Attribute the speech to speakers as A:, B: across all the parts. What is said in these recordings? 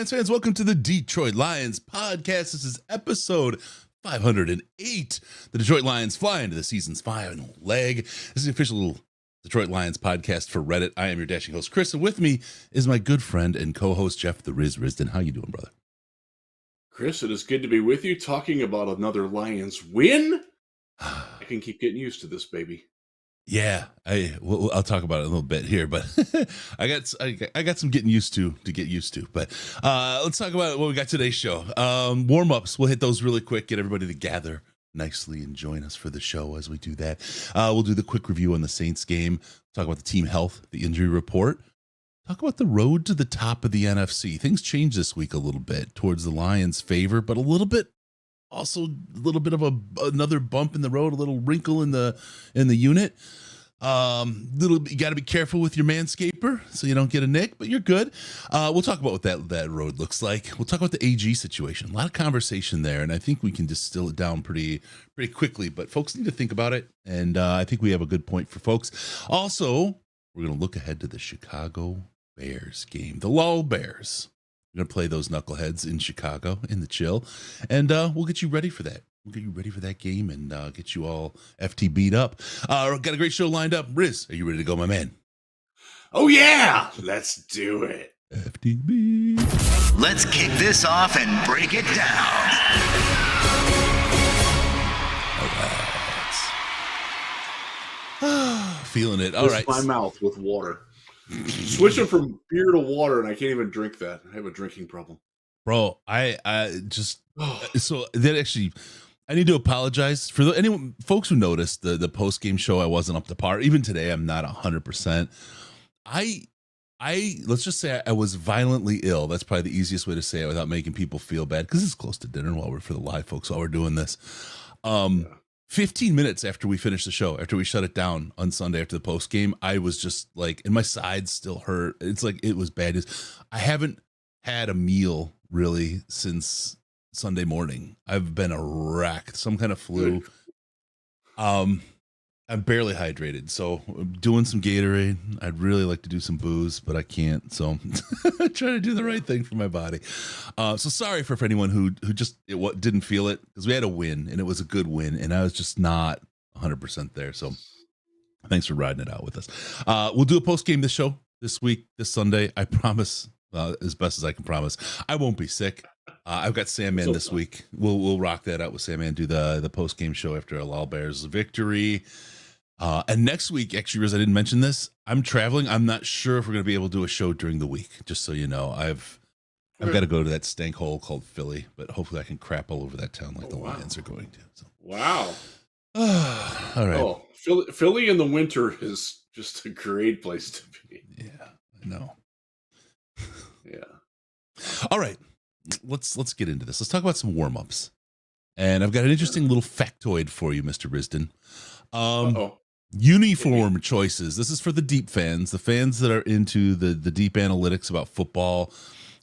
A: Lions fans, welcome to the Detroit Lions podcast. This is episode 508. The Detroit Lions fly into the season's final leg. This is the official Detroit Lions podcast for Reddit. I am your dashing host, Chris, and with me is my good friend and co-host, Jeff the Riz Risden. How you doing, brother?
B: Chris, it is good to be with you talking about another Lions win. I can keep getting used to this, baby.
A: Yeah, I'll talk about it a little bit here, but I got some getting used to get used to. But let's talk about what we got today's show. Warm ups. We'll hit those really quick. Get everybody to gather nicely and join us for the show as we do that. We'll do the quick review on the Saints game. Talk about the team health, the injury report. Talk about the road to the top of the NFC. Things changed this week a little bit towards the Lions' favor, but a little bit. Also, a little bit of another bump in the road, a little wrinkle in the unit. You got to be careful with your manscaper so you don't get a nick, but you're good. We'll talk about what that road looks like. We'll talk about the AG situation. A lot of conversation there, and I think we can distill it down pretty quickly. But folks need to think about it, and I think we have a good point for folks. Also, we're going to look ahead to the Chicago Bears game, the lolbears. We're going to play those knuckleheads in Chicago in the chill, and we'll get you ready for that. We'll get you ready for that game and get you all FT beat up. Got a great show lined up. Riz, are you ready to go, my man?
B: Oh, yeah. Let's do it.
A: FTB.
C: Let's kick this off and break it down.
A: All right. Feeling it. All right.
B: My mouth with water. Switching from beer to water, and I can't even drink that. I have a drinking problem.
A: Bro, I just so that actually I need to apologize for anyone folks who noticed the post game show. I wasn't up to par. Even today, I'm not 100%. I let's just say I was violently ill. That's probably the easiest way to say it without making people feel bad, because it's close to dinner while we're for the live folks while we're doing this. 15 minutes after we finished the show, after we shut it down on Sunday after the post game, I was just like, and my sides still hurt. It's like it was bad. I haven't had a meal really since Sunday morning. I've been a wreck, some kind of flu. I'm barely hydrated, so I'm doing some Gatorade. I'd really like to do some booze, but I can't. So I'm trying to do the right thing for my body. So sorry for anyone who just didn't feel it, because we had a win and it was a good win, and I was just not 100% there. So thanks for riding it out with us. We'll do a post game this show this week, this Sunday. I promise, as best as I can promise, I won't be sick. I've got Sandman this week. We'll rock that out with Sandman. Do the post game show after a Lolbears victory. And next week, actually, Riz, I didn't mention this. I'm traveling. I'm not sure if we're going to be able to do a show during the week. Just so you know, I've got to go to that stank hole called Philly, but hopefully I can crap all over that town like the Lions are going to. So.
B: Wow.
A: All right.
B: Oh, Philly in the winter is just a great place to be.
A: Yeah, I know.
B: Yeah.
A: All right. Let's get into this. Let's talk about some warm-ups. And I've got an interesting little factoid for you, Mr. Risden. Uniform choices. This is for the deep fans, the fans that are into the deep analytics about football,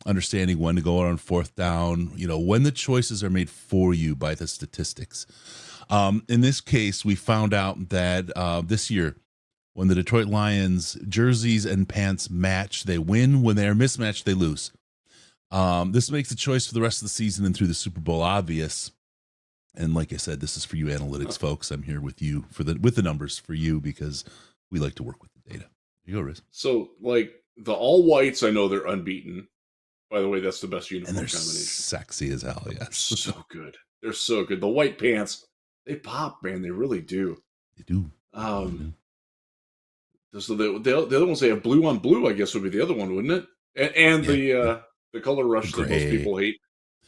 A: understanding when to go on fourth down, when the choices are made for you by the statistics. In this case, we found out that this year, when the Detroit Lions jerseys and pants match, they win. When they are mismatched, they lose. This makes the choice for the rest of the season and through the Super Bowl obvious. And like I said, this is for you analytics folks. I'm here with you with the numbers for you, because we like to work with the data. Here you go, Riz.
B: So, like, the all whites, I know they're unbeaten. By the way, that's the best uniform
A: and they're
B: combination.
A: Sexy as hell, yes.
B: So good. They're so good. The white pants, they pop, man. They really do.
A: They do.
B: So the other ones, they have blue on blue, I guess would be the other one, wouldn't it? And the color rush that most people hate.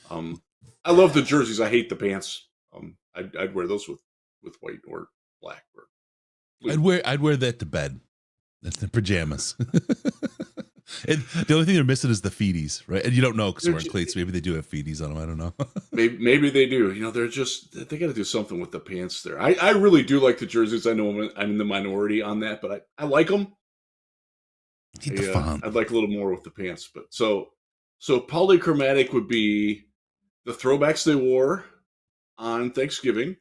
B: I love the jerseys. I hate the pants. I'd wear those with white or black or blue.
A: I'd wear that to bed. That's the pajamas. And the only thing they're missing is the feeties, right? And you don't know because they're wearing cleats. Maybe they do have feeties on them. I don't know.
B: maybe they do. They got to do something with the pants there. I really do like the jerseys. I know I'm in the minority on that, but I like them. I'd like a little more with the pants. But so polychromatic would be the throwbacks they wore on Thanksgiving,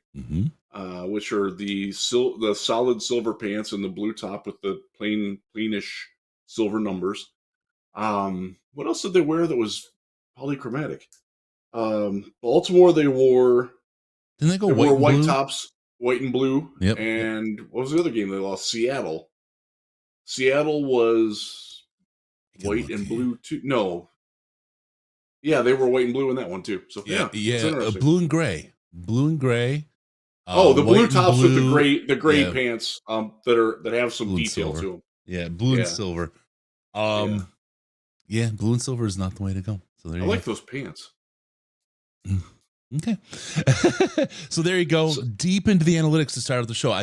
B: which are the solid silver pants and the blue top with the plainish silver numbers. What else did they wear that was polychromatic. Baltimore, they wore
A: white
B: white
A: blue?
B: tops, white and blue.
A: Yep.
B: And what was the other game they lost? Seattle. Seattle was white and blue too. No. Yeah, they were white and blue in that one too. So yeah,
A: blue and gray. Blue and gray.
B: The blue tops with the gray pants that have some
A: blue
B: detail to them.
A: Yeah, blue and silver. Blue and silver is not the way to go. So there you
B: go. I like those pants.
A: Okay. So there you go. Deep into the analytics to start of the show.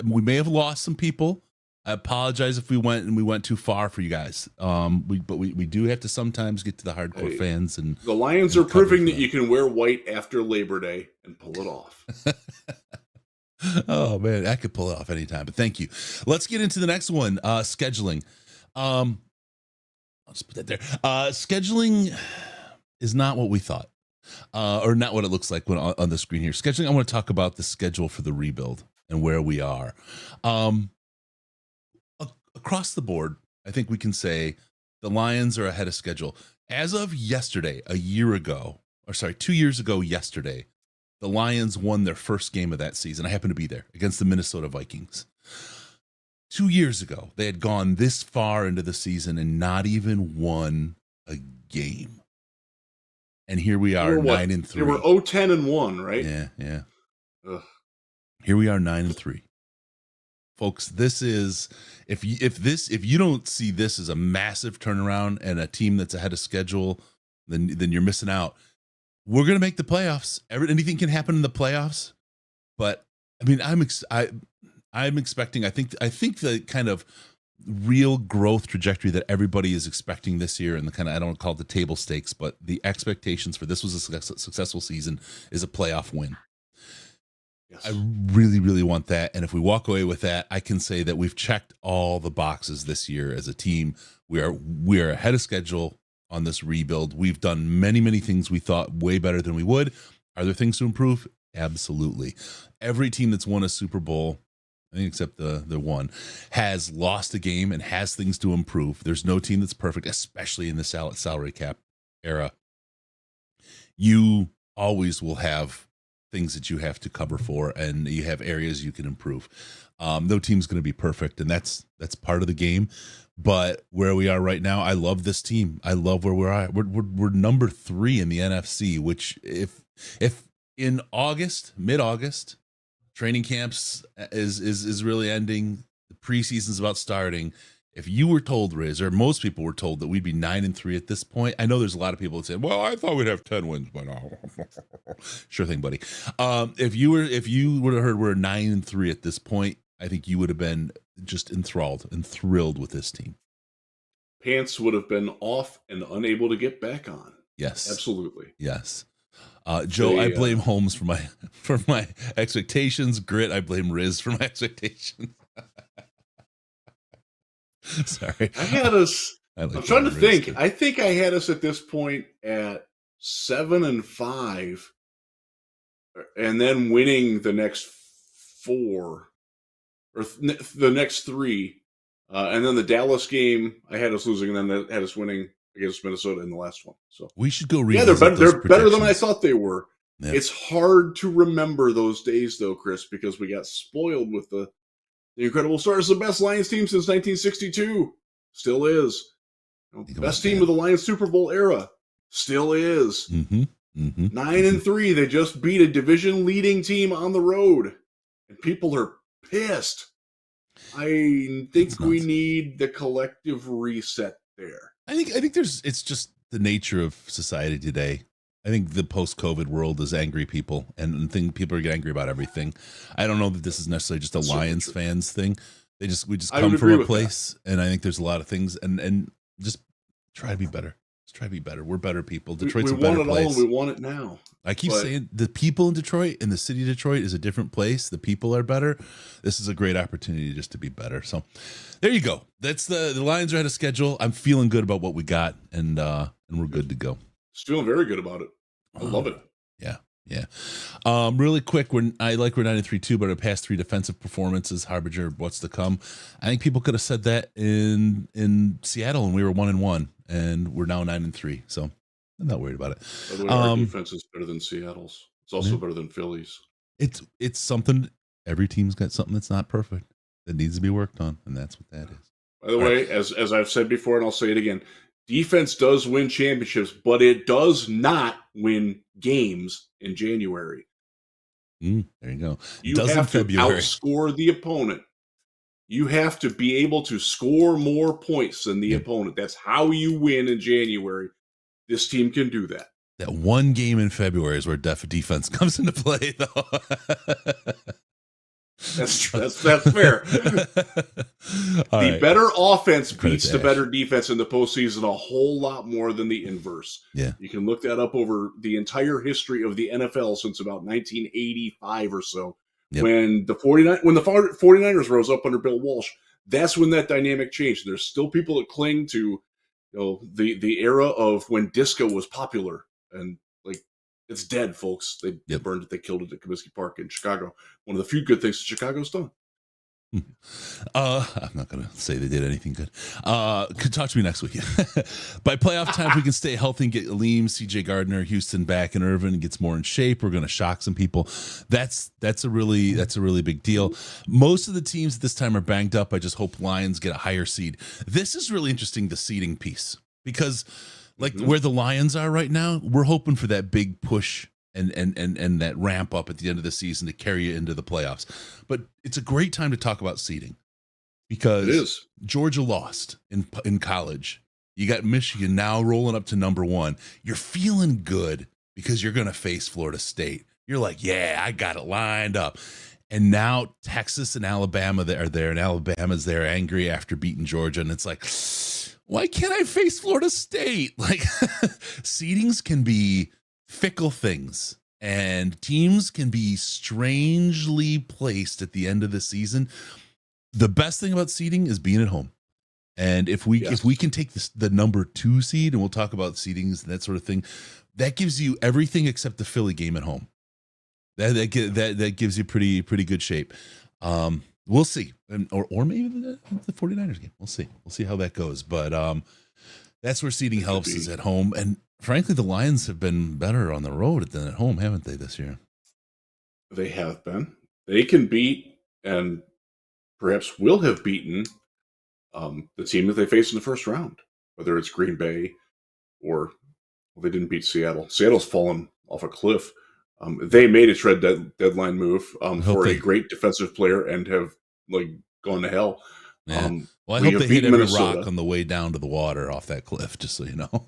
A: We may have lost some people. I apologize if we went too far for you guys. We do have to sometimes get to the hardcore fans, and
B: the Lions are proving that you can wear white after Labor Day and pull it off.
A: Oh man, I could pull it off anytime. But thank you. Let's get into the next one. Scheduling. I'll just put that there. Scheduling is not what we thought, or not what it looks like when on the screen here. Scheduling. I want to talk about the schedule for the rebuild and where we are. Across the board, I think we can say the Lions are ahead of schedule. As of yesterday, 2 years ago yesterday, the Lions won their first game of that season. I happened to be there against the Minnesota Vikings. 2 years ago, they had gone this far into the season and not even won a game. And here we are, 9-3.
B: They were 0-10-1, right?
A: Yeah.
B: Ugh.
A: Here we are, 9-3. Folks, this is if you don't see this as a massive turnaround and a team that's ahead of schedule, then you're missing out. We're gonna make the playoffs. Anything can happen in the playoffs, but I mean, I'm expecting. I think the kind of real growth trajectory that everybody is expecting this year, and the kind of, I don't call it the table stakes, but the expectations for this was a successful season is a playoff win. Yes. I really, really want that. And if we walk away with that, I can say that we've checked all the boxes this year as a team. We are ahead of schedule on this rebuild. We've done many, many things we thought way better than we would. Are there things to improve? Absolutely. Every team that's won a Super Bowl, I think except the one, has lost a game and has things to improve. There's no team that's perfect, especially in the salary cap era. You always will have things that you have to cover for, and you have areas you can improve. No team's going to be perfect, and that's part of the game. But where we are right now, I love this team. I love where we're at. We're number 3 in the NFC, which if in mid-August, training camps is really ending, the preseason's about starting. If you were told, Riz, or most people were told that we'd be 9-3 at this point, I know there's a lot of people that say, "Well, I thought we'd have 10 wins by now." Sure thing, buddy. If you would have heard we're 9-3 at this point, I think you would have been just enthralled and thrilled with this team.
B: Pants would have been off and unable to get back on.
A: Yes,
B: absolutely.
A: Yes. Joe, I blame Holmes for my expectations. Grit, I blame Riz for my expectations. Sorry.
B: I had us. I'm trying to think. I think I had us at this point at 7-5, and then winning the next 4 or the next 3, and then the Dallas game I had us losing, and then that had us winning against Minnesota in the last one. So
A: we should go
B: read. Yeah, they're better than I thought they were. Yeah. It's hard to remember those days, though, Chris, because we got spoiled with the incredible stars. The best Lions team since 1962. Still is. Best team of the Lions Super Bowl era. Still is. 9-3. They just beat a division-leading team on the road. And people are pissed. I think we need the collective reset there.
A: I think it's just the nature of society today. I think the post-COVID world is angry people, and think people are getting angry about everything. I don't know that this is necessarily just a Lions fans thing. We just come from a place, and I think there's a lot of things, and just try to be better. Just try to be better. We're better people. Detroit's a better place. We want it all.
B: We want it now.
A: I keep saying the people in Detroit and the city of Detroit is a different place. The people are better. This is a great opportunity just to be better. So there you go. That's the Lions are ahead of schedule. I'm feeling good about what we got, and we're good to go.
B: Just feeling very good about it. I love it.
A: Yeah. Really quick, we're 9-3 too, but our past 3 defensive performances harbinger of what's to come. I think people could have said that in Seattle, and we were 1-1, and we're now 9-3. So I'm not worried about it.
B: By the way, our defense is better than Seattle's. It's also better than Philly's.
A: It's something. Every team's got something that's not perfect that needs to be worked on, and that's what that is.
B: By the way, as I've said before, and I'll say it again, defense does win championships, but it does not win games in January.
A: There you go.
B: You have to outscore the opponent. You have to be able to score more points than the opponent. That's how you win in January. This team can do that.
A: That one game in February is where defense comes into play, though.
B: That's true. That's fair. The better offense beats the better defense in the postseason a whole lot more than the inverse.
A: Yeah.
B: You can look that up over the entire history of the NFL since about 1985 or so. Yep. When the 49ers rose up under Bill Walsh, that's when that dynamic changed. There's still people that cling to the era of when disco was popular, and it's dead, folks. They burned it. They killed it at Comiskey Park in Chicago. One of the few good things that Chicago's done.
A: I'm not going to say they did anything good. Could talk to me next week. By playoff time, if we can stay healthy and get Alim, CJ Gardner, Houston back, and Irvin gets more in shape, we're going to shock some people. That's a really big deal. Most of the teams at this time are banged up. I just hope Lions get a higher seed. This is really interesting, the seeding piece, because where the Lions are right now, we're hoping for that big push and that ramp up at the end of the season to carry you into the playoffs. But it's a great time to talk about seeding because Georgia lost in college. You got Michigan now rolling up to number 1. You're feeling good because you're going to face Florida State. You're like, yeah, I got it lined up. And now Texas and Alabama are there, and Alabama's there angry after beating Georgia. And it's like, why can't I face Florida State? Seedings can be fickle things, and teams can be strangely placed at the end of the season. The best thing about seeding is being at home. And if we can take the number 2 seed, and we'll talk about seedings and that sort of thing, that gives you everything except the Philly game at home. That gives you pretty good shape. We'll see, or maybe the 49ers game. We'll see how that goes. But that's where seeding helps is at home. And frankly, the Lions have been better on the road than at home, haven't they, this year?
B: They have been. They can beat, and perhaps will have beaten, the team that they faced in the first round, whether it's Green Bay or they didn't beat Seattle. Seattle's fallen off a cliff. They made a trade deadline move for a great defensive player and have gone to hell.
A: Yeah. Well, I hope they hit every rock on the way down to the water off that cliff, just so you know.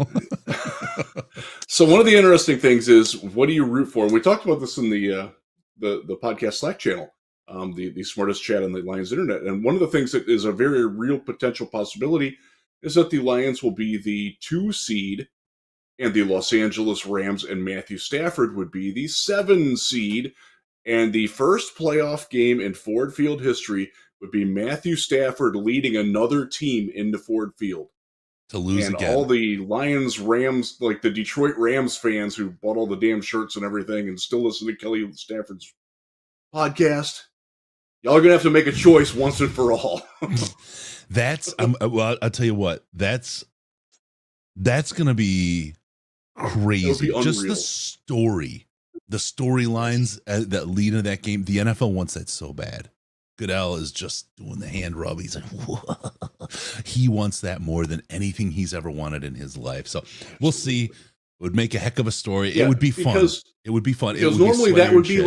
B: So one of the interesting things is, what do you root for? And we talked about this in the podcast Slack channel, the smartest chat on the Lions internet. And one of the things that is a very real potential possibility is that the Lions will be the 2 seed, and the Los Angeles Rams and Matthew Stafford would be the 7 seed. And the first playoff game in Ford Field history would be Matthew Stafford leading another team into Ford Field.
A: To lose
B: and
A: again.
B: All the Lions, Rams, the Detroit Rams fans who bought all the damn shirts and everything and still listen to Kelly Stafford's podcast, y'all are going to have to make a choice once and for all.
A: Well, I'll tell you what, that's going to be crazy. Just the storylines that lead into that game. The NFL wants that so bad. Goodell is just doing the hand rub. He's like, whoa. He wants that more than anything he's ever wanted in his life. So we'll see. It would make a heck of a story. Yeah, it would be fun. It would be fun.
B: Because normally that would be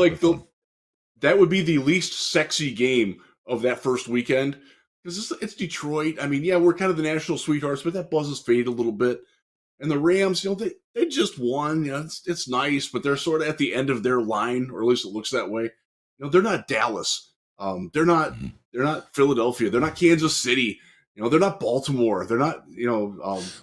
B: that would be the least sexy game of that first weekend. Because it's Detroit. I mean, yeah, we're kind of the national sweethearts, but that buzz has faded a little bit. And the Rams, they just won. It's nice, but they're sort of at the end of their line, or at least it looks that way. They're not Dallas. They're not Philadelphia. They're not Kansas City. They're not Baltimore. They're not,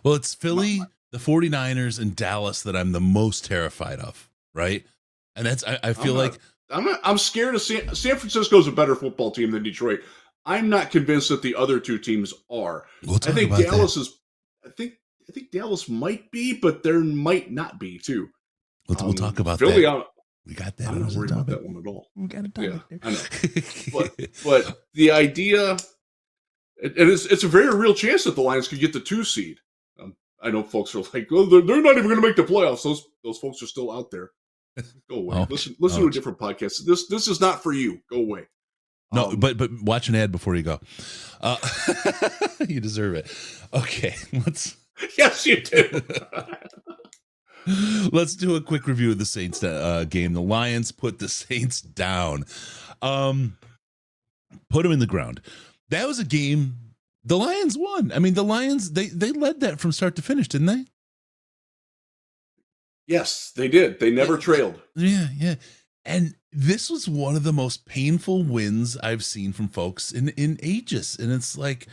A: well, it's Philly, the 49ers, and Dallas that I'm the most terrified of, right? And that's I feel
B: I'm scared of San Francisco's a better football team than Detroit. I'm not convinced that the other 2 teams are. I think Dallas is. I think Dallas might be, but there might not be too.
A: We'll talk about
B: Philly,
A: that. We got that.
B: I'm not worried about that one at all.
A: We got a topic there.
B: I know. but the idea, and it's a very real chance that the Lions could get the 2 seed. I know folks are like, well, they're not even going to make the playoffs. Those folks are still out there. Go away. Listen to a different podcast. This is not for you. Go away.
A: No, but watch an ad before you go. You deserve it. Okay,
B: Yes, you do.
A: Let's do a quick review of the Saints game. The Lions put the Saints down. Put them in the ground. That was a game the Lions won. I mean, the Lions, they led that from start to finish, didn't they?
B: Yes, they did. They never trailed.
A: Yeah. And this was one of the most painful wins I've seen from folks in ages. And it's like,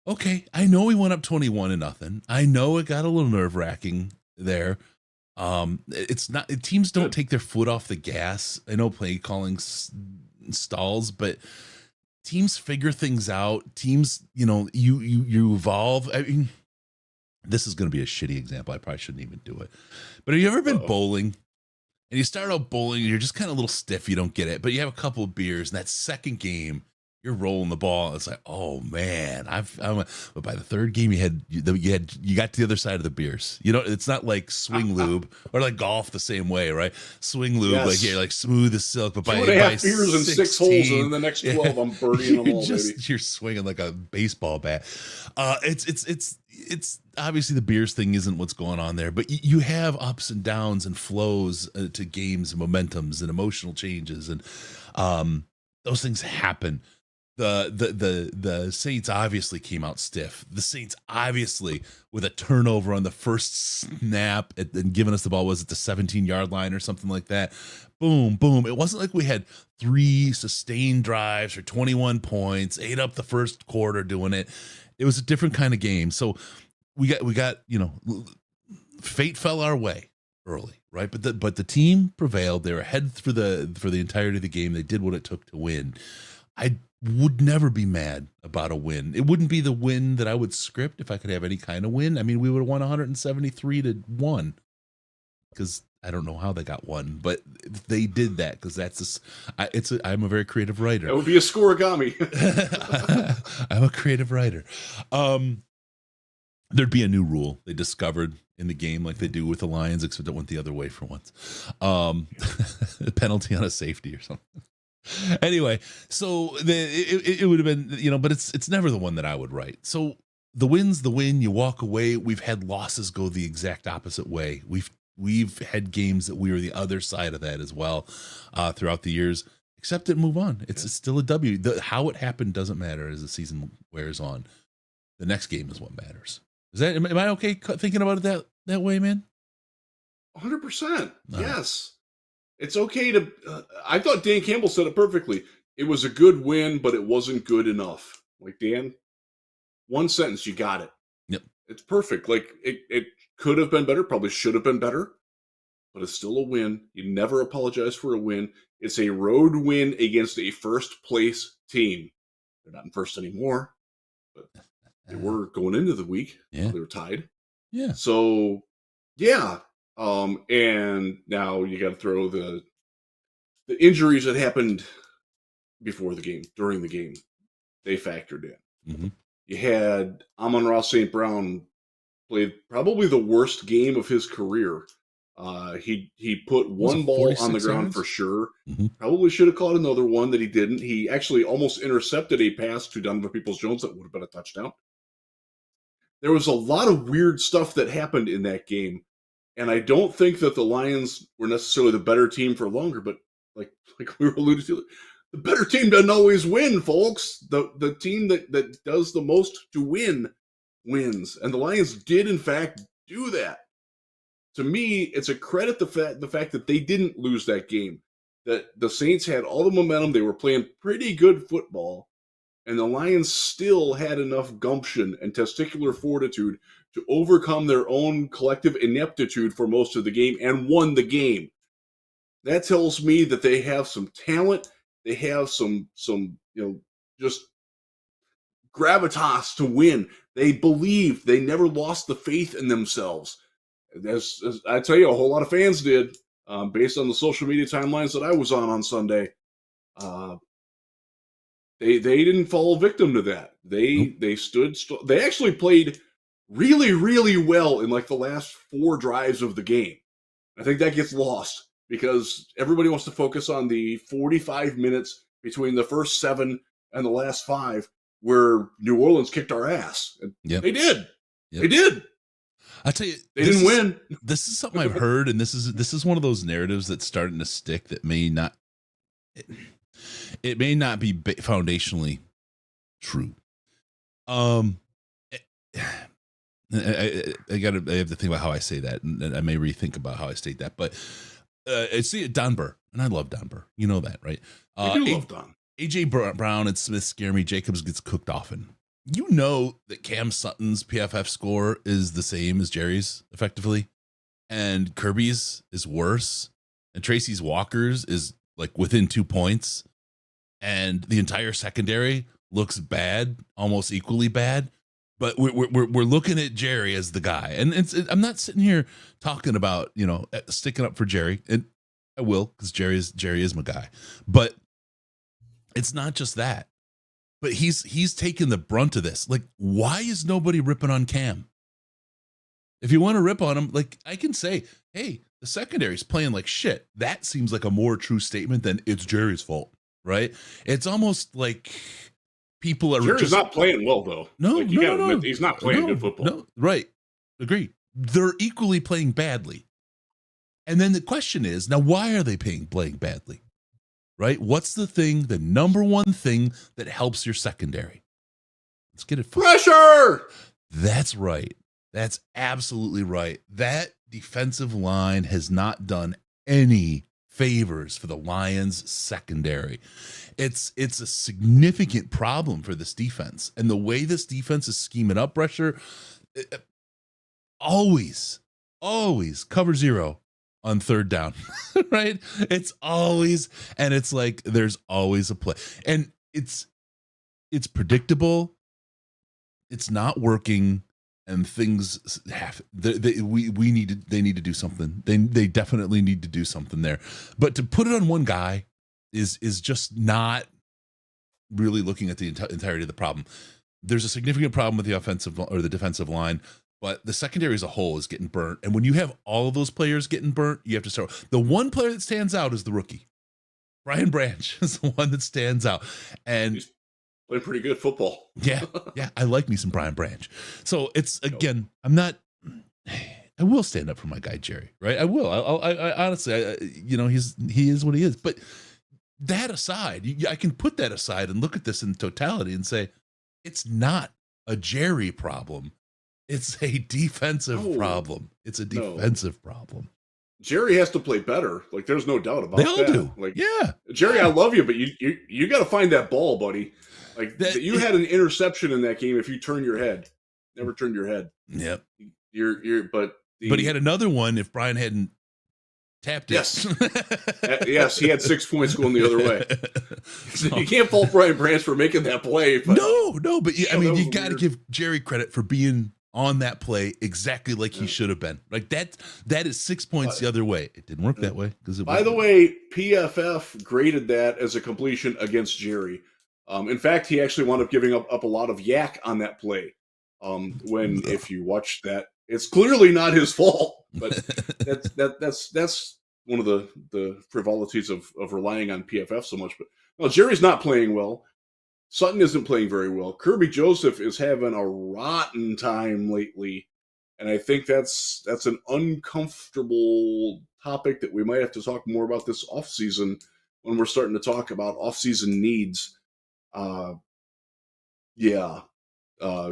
A: okay, I know we went up 21-0. I know it got a little nerve-wracking there. It's not, teams don't take their foot off the gas. I know play calling stalls, but teams figure things out. Teams, you evolve. I mean, this is going to be a shitty example. I probably shouldn't even do it. But have you ever been bowling? And you start out bowling, and you're just kind of a little stiff. You don't get it, but you have a couple of beers, and that second game, you're rolling the ball. It's like, oh man, but by the third game, you got to the other side of the beers. It's not like swing lube or like golf the same way, right? Swing lube, yes. Like you're like smooth as silk. But by
B: 2.5 beers and 6 holes, and then the next 12, I'm birdieing them all.
A: You're swinging like a baseball bat. It's obviously the beers thing isn't what's going on there, but you have ups and downs and flows to games and momentums and emotional changes, and those things happen. The Saints obviously came out stiff. The Saints obviously with a turnover on the first snap and giving us the ball, was it the 17-yard line or something like that? Boom, boom. It wasn't like we had 3 sustained drives for 21 points, ate up the first quarter doing it. It was a different kind of game. So we got fate fell our way early, right? But the team prevailed. They were ahead for the entirety of the game. They did what it took to win. I would never be mad about a win. It wouldn't be the win that I would script if I could have any kind of win. I mean, we would have won 173-1 because I don't know how they got 1, but they did that because I'm a very creative writer.
B: That would be a scoregami.
A: I'm a creative writer. There'd be a new rule they discovered in the game, like they do with the Lions, except it went the other way for once. A penalty on a safety or something. Anyway, so it would have been, but it's never the one that I would write. So the win's the win. You walk away. We've had losses go the exact opposite way. We've had games that we were the other side of that as well throughout the years. Accept it and move on. It's still a W. How it happened doesn't matter as the season wears on. The next game is what matters. Am I okay thinking about it that way, man?
B: 100%. Yes. It's okay to. I thought Dan Campbell said it perfectly. It was a good win, but it wasn't good enough. Like, Dan, one sentence, you got it.
A: Yep.
B: It's perfect. Like, it could have been better, probably should have been better, but it's still a win. You never apologize for a win. It's a road win against a first place team. They're not in first anymore, but they were going into the week.
A: Yeah.
B: They were tied.
A: Yeah.
B: So, yeah. And now you got to throw the injuries that happened before the game, during the game, they factored in.
A: Mm-hmm.
B: You had Amon-Ra St. Brown played probably the worst game of his career. He put one ball on the ground yards? For sure.
A: Mm-hmm.
B: Probably should have caught another one that he didn't. He actually almost intercepted a pass to Donovan Peoples-Jones that would have been a touchdown. There was a lot of weird stuff that happened in that game. And I don't think that the Lions were necessarily the better team for longer, but like we were alluded to, the better team doesn't always win, folks. The team that does the most to win wins. And the Lions did, in fact, do that. To me, it's a credit the fact that they didn't lose that game. That the Saints had all the momentum. They were playing pretty good football. And the Lions still had enough gumption and testicular fortitude to overcome their own collective ineptitude for most of the game and won the game. That tells me that they have some talent. They have some just gravitas to win. They believed. They never lost the faith in themselves. As I tell you, a whole lot of fans did, based on the social media timelines that I was on Sunday. They didn't fall victim to that. They stood. They actually played really, really well in like the last 4 drives of the game. I think that gets lost because everybody wants to focus on the 45 minutes between the first 7 and the last 5 where New Orleans kicked our ass. And they did. Yep. They did.
A: I tell you,
B: they didn't win.
A: This is something I've heard, and this is one of those narratives that's starting to stick that may not it may not be foundationally true. I have to think about how I say that, and I may rethink about how I state that. But see, Don Burr, and I love Don Burr. You know that, right?
B: I do love Don.
A: AJ Brown and Smith scare me. Jacobs gets cooked often. You know that Cam Sutton's PFF score is the same as Jerry's, effectively, and Kirby's is worse, and Tracy Walker's is like within 2 points, and the entire secondary looks bad, almost equally bad. But we're looking at Jerry as the guy, and I'm not sitting here talking about sticking up for Jerry, and I will because Jerry is my guy, but it's not just that. But he's taken the brunt of this. Like, why is nobody ripping on Cam? If you want to rip on him, like I can say, hey, the secondary's playing like shit. That seems like a more true statement than it's Jerry's fault, right? It's almost like people are
B: Jerry's not playing well though.
A: No,
B: like,
A: no,
B: admit, he's not playing good football.
A: No, right. Agree. They're equally playing badly. And then the question is, now why are they playing badly? Right? What's the number one thing that helps your secondary? Let's get it.
B: Pressure!
A: That's right. That's absolutely right. That defensive line has not done any favors for the Lions secondary. It's a significant problem for this defense. And the way this defense is scheming up pressure, always cover 0 on 3rd down, right? It's always, and it's like there's always a play, and it's predictable. It's not working, and things have. They need to do something. They definitely need to do something there. But to put it on one guy is just not really looking at the entirety of the problem. There's a significant problem with the offensive or the defensive line. But the secondary as a whole is getting burnt. And when you have all of those players getting burnt, you have to start. The one player that stands out is the rookie. Brian Branch is the one that stands out. And
B: he's playing pretty good football.
A: Yeah. I like me some Brian Branch. So it's, again, I will stand up for my guy, Jerry, right? I will. I honestly, he is what he is. But that aside, I can put that aside and look at this in totality and say, it's not a Jerry problem. It's a defensive problem. It's a defensive problem.
B: Jerry has to play better. Like, there's no doubt about that.
A: They all do.
B: Like,
A: yeah,
B: Jerry, I love you, but you got to find that ball, buddy. Like, you had an interception in that game. If you turn your head, never turned your head.
A: Yep.
B: But
A: he had another one. If Brian hadn't tapped it,
B: yes, he had 6 points going the other way. So, you can't fault Brian Branch for making that play. But,
A: no, but you got to give Jerry credit for being on that play exactly like he should have been. Like that is 6 points the other way. It didn't work that way because
B: by the way, PFF graded that as a completion against Jerry. In fact, he actually wound up giving up a lot of yak on that play. If you watch that, it's clearly not his fault. But that's one of the frivolities of relying on PFF so much. But no, Jerry's not playing well. Sutton isn't playing very well. Kirby Joseph is having a rotten time lately, and I think that's an uncomfortable topic that we might have to talk more about this offseason when we're starting to talk about offseason needs.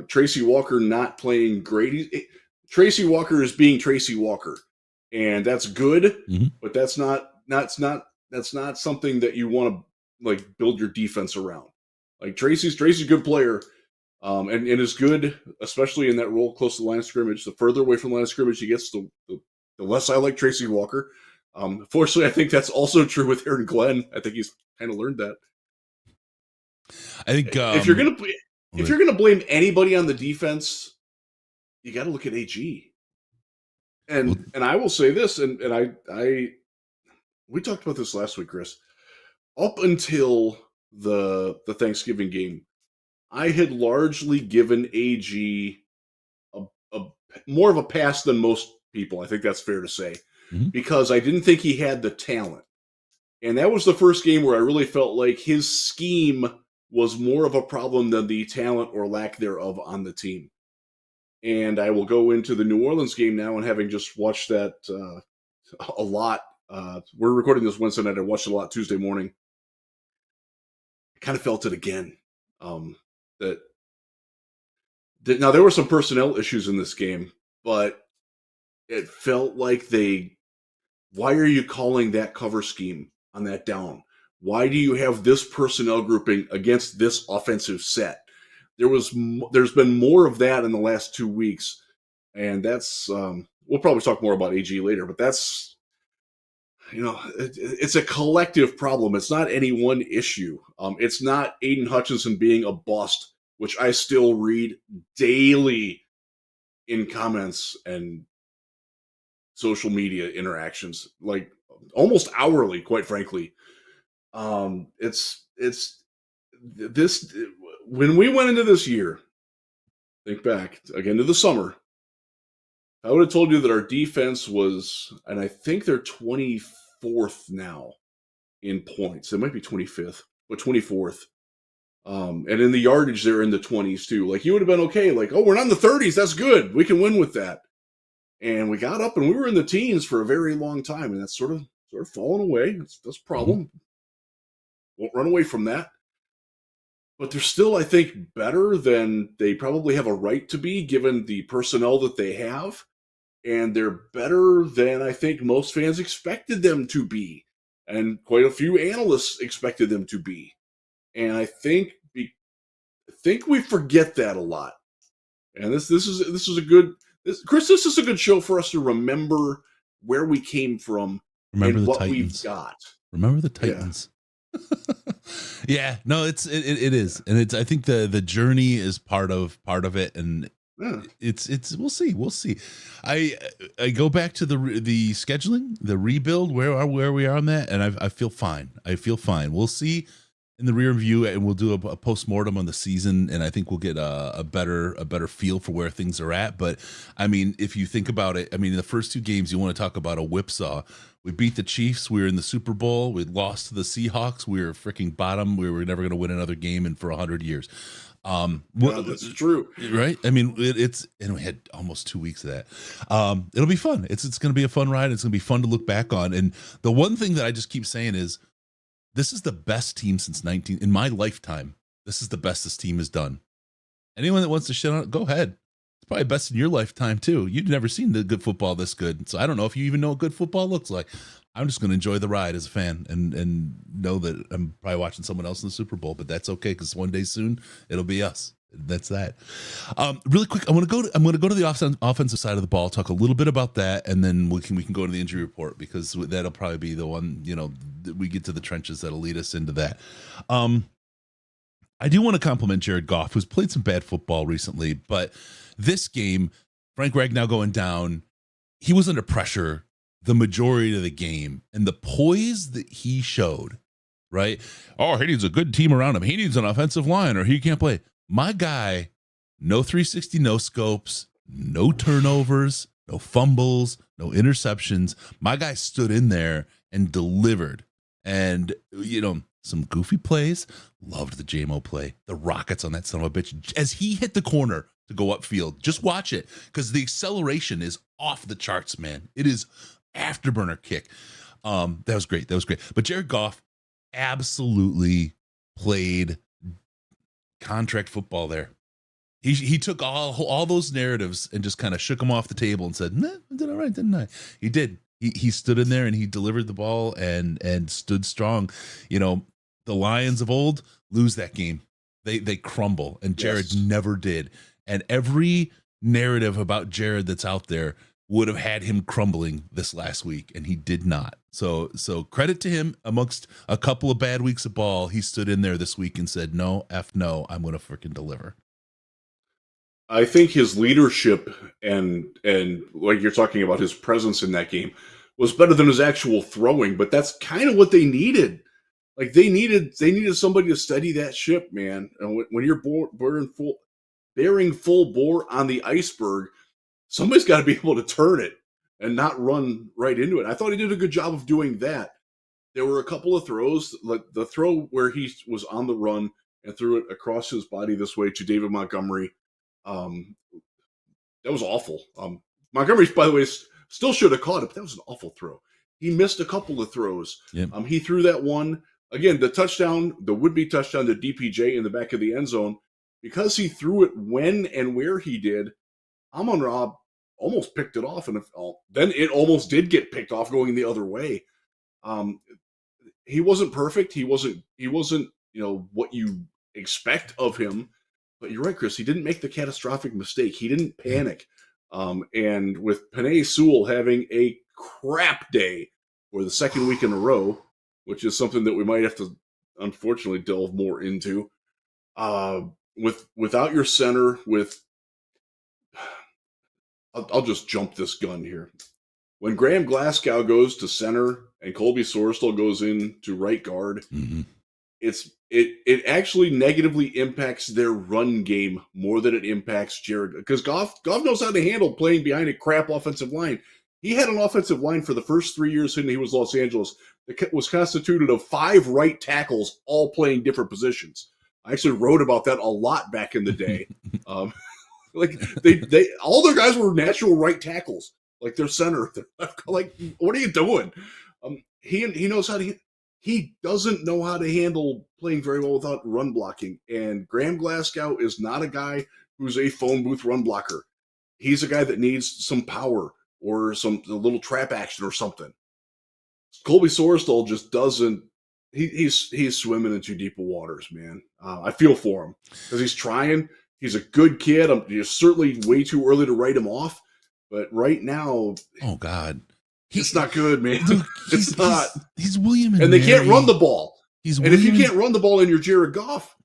B: Tracy Walker not playing great. Tracy Walker is being Tracy Walker, and that's good, but that's not something that you want to like build your defense around. Like Tracy's a good player, and is good, especially in that role close to the line of scrimmage. The further away from the line of scrimmage he gets, the less I like Tracy Walker. Fortunately, I think that's also true with Aaron Glenn. I think he's kind of learned that.
A: I think
B: if you're gonna blame anybody on the defense, you got to look at AG. And I will say this, and we talked about this last week, Chris. Up until the Thanksgiving game, I had largely given AG more of a pass than most people. I think that's fair to say, because I didn't think he had the talent. And that was the first game where I really felt like his scheme was more of a problem than the talent or lack thereof on the team. And I will go into the New Orleans game now, and having just watched that a lot. We're recording this Wednesday night. I watched it a lot Tuesday morning. I kind of felt it again. That now there were some personnel issues in this game, but it felt like why are you calling that cover scheme on that down? Why do you have this personnel grouping against this offensive set? There's been more of that in the last 2 weeks, and that's we'll probably talk more about AG later, but that's, it's a collective problem. It's not any one issue. It's not Aiden Hutchinson being a bust, which I still read daily in comments and social media interactions, like almost hourly, quite frankly. It's this, when we went into this year, think back again to the summer, I would have told you that our defense was, and I think they're 24th now in points. It might be 25th, but 24th. And in the yardage, they're in the 20s too. Like, you would have been okay. Like, oh, we're not in the 30s. That's good. We can win with that. And we got up and we were in the teens for a very long time. And that's sort of fallen away. That's a problem. Won't run away from that. But they're still, I think, better than they probably have a right to be, given the personnel that they have. And they're better than I think most fans expected them to be. And quite a few analysts expected them to be. And I think we forget that a lot. And this is a good, Chris, this is a good show for us to remember where we came from,
A: remember
B: and
A: the
B: what
A: Titans.
B: We've got.
A: Remember the Titans. Yeah, no, it is. And I think the journey is part of it. And it's we'll see. I go back to the scheduling, the rebuild, where we are on that, and I feel fine. We'll see in the rear view, and we'll do a post-mortem on the season, and I think we'll get a better feel for where things are at. But I mean, if you think about it, I mean, the first 2 games, you want to talk about a whipsaw. We beat the Chiefs. We were in the Super Bowl. We lost to the Seahawks. We were freaking bottom. We were never going to win another game for 100 years.
B: That's true,
A: right? I mean, and we had almost 2 weeks of that. It'll be fun. It's going to be a fun ride. It's going to be fun to look back on. And the one thing that I just keep saying is, this is the best team since in my lifetime. This is the best this team has done. Anyone that wants to shit on it, go ahead. It's probably best in your lifetime too. You've never seen the good football this good, so I don't know if you even know what good football looks like. I'm just going to enjoy the ride as a fan and know that I'm probably watching someone else in the Super Bowl, but that's okay, because one day soon it'll be us. That's that. Really quick, I'm going to go to the offensive side of the ball, talk a little bit about that, and then we can go to the injury report, because that'll probably be the one, we get to the trenches that'll lead us into that. I do want to compliment Jared Goff, who's played some bad football recently, but this game, Frank Ragnow going down, he was under pressure the majority of the game, and the poise that he showed, right? Oh, he needs a good team around him. He needs an offensive line or he can't play. My guy, no 360 no scopes, no turnovers, no fumbles, no interceptions. My guy stood in there and delivered. And, some goofy plays. Loved the JMO play. The rockets on that son of a bitch. As he hit the corner to go upfield, just watch it, because the acceleration is off the charts, man. It is afterburner kick. That was great. But Jared Goff absolutely played contract football there. He took all those narratives and just kind of shook them off the table and said, "Nah, I did all right, didn't I?" He did. He stood in there and he delivered the ball and stood strong. The Lions of old lose that game. They crumble, and Jared never did. And every narrative about Jared that's out there would have had him crumbling this last week, and he did not. So credit to him. Amongst a couple of bad weeks of ball, he stood in there this week and said, "No, no, I'm going to freaking deliver."
B: I think his leadership and like you're talking about, his presence in that game was better than his actual throwing, but that's kind of what they needed. Like, they needed somebody to steady that ship, man. And when you're bearing full bore on the iceberg, somebody's got to be able to turn it and not run right into it. I thought he did a good job of doing that. There were a couple of throws, like the throw where he was on the run and threw it across his body this way to David Montgomery. That was awful. Montgomery, by the way, still should have caught it, but that was an awful throw. He missed a couple of throws.
A: Yep.
B: He threw that one. Again, the touchdown, the would-be touchdown to DPJ in the back of the end zone, because he threw it when and where he did, Amon-Ra almost picked it off, and then it almost did get picked off going the other way. He wasn't perfect. He wasn't, what you expect of him. But you're right, Chris. He didn't make the catastrophic mistake. He didn't panic. And with Penei Sewell having a crap day for the second week in a row, which is something that we might have to, unfortunately, delve more into, without your center, I'll just jump this gun here. When Graham Glasgow goes to center and Colby Sorsdal goes in to right guard, it actually negatively impacts their run game more than it impacts Jared, because Goff knows how to handle playing behind a crap offensive line. He had an offensive line for the first 3 years when he was Los Angeles that was constituted of 5 right tackles, all playing different positions. I actually wrote about that a lot back in the day. Like they all their guys were natural right tackles, like their center. Like, what are you doing? He knows how to. He doesn't know how to handle playing very well without run blocking. And Graham Glasgow is not a guy who's a phone booth run blocker. He's a guy that needs some power or a little trap action or something. Colby Sorsdal just doesn't. He's swimming in too deep of waters, man. I feel for him because he's trying. He's a good kid. It's certainly way too early to write him off. But right now,
A: oh God.
B: It's not good, man.
A: Look,
B: it's not.
A: He's William
B: and they can't run the ball. If you can't run the ball and you're Jared Goff,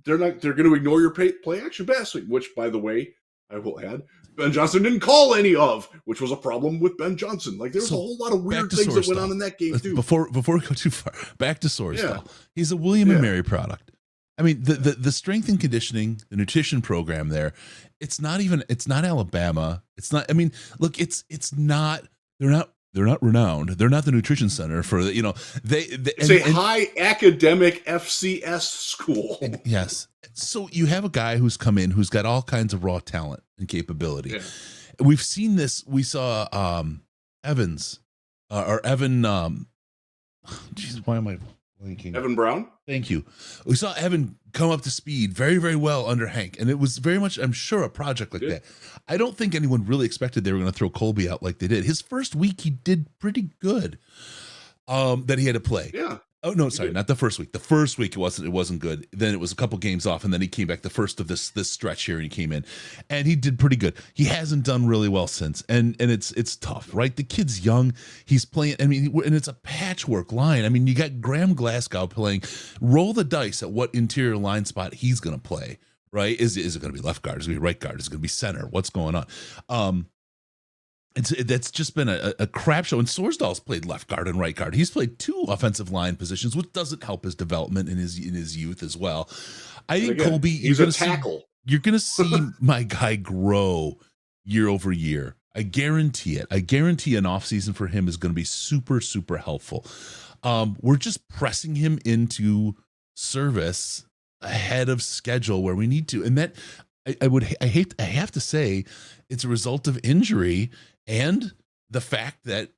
B: they're going to ignore your play action passing, which, by the way, I will add, Ben Johnson didn't call any of, which was a problem with Ben Johnson. Like, there was a whole lot of weird things that went on in that game too.
A: Before we go too far, back to Sorsdal. Yeah. He's a William and Mary product. I mean, the strength and conditioning, the nutrition program there, it's not Alabama. It's not. I mean, look, it's not. They're not renowned. They're not the nutrition center for the,
B: it's a high academic FCS school.
A: Yes. So you have a guy who's come in who's got all kinds of raw talent and capability. Yeah. We've seen this. We saw Evan. Geez, why am I blanking?
B: Evan Brown.
A: Thank you. We saw Evan come up to speed very, very well under Hank, and it was very much, I'm sure, a project like that. I don't think anyone really expected they were going to throw Colby out like they did. His first week, he did pretty good. That he had to play.
B: Yeah.
A: Oh no, sorry, not the first week. The first week it wasn't good. Then it was a couple games off, and then he came back the first of this stretch here, and he came in, and he did pretty good. He hasn't done really well since, and it's tough, right? The kid's young. He's playing. I mean, and it's a patchwork line. I mean, you got Graham Glasgow playing. Roll the dice at what interior line spot he's going to play. Right? Is it going to be left guard? Is it going to be right guard? Is it going to be center? What's going on? That's just been a crap show. And Sorsdal's played left guard and right guard. He's played 2 offensive line positions, which doesn't help his development in his youth as well. I think Colby,
B: he's a tackle.
A: You're going to see my guy grow year over year. I guarantee it. I guarantee an offseason for him is going to be super, super helpful. We're just pressing him into service ahead of schedule where we need to. And that I have to say it's a result of injury and the fact that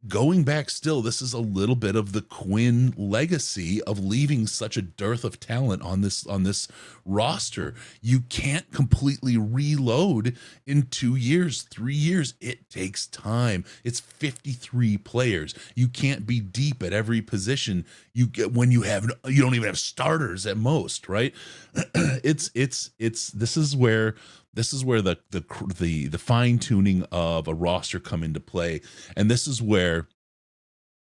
A: going back still, this is a little bit of the Quinn legacy of leaving such a dearth of talent on this roster. You can't completely reload in 2 years, 3 years. It takes time. It's 53 players. You can't be deep at every position. You don't even have starters at most, right? This is where the fine tuning of a roster come into play, and this is where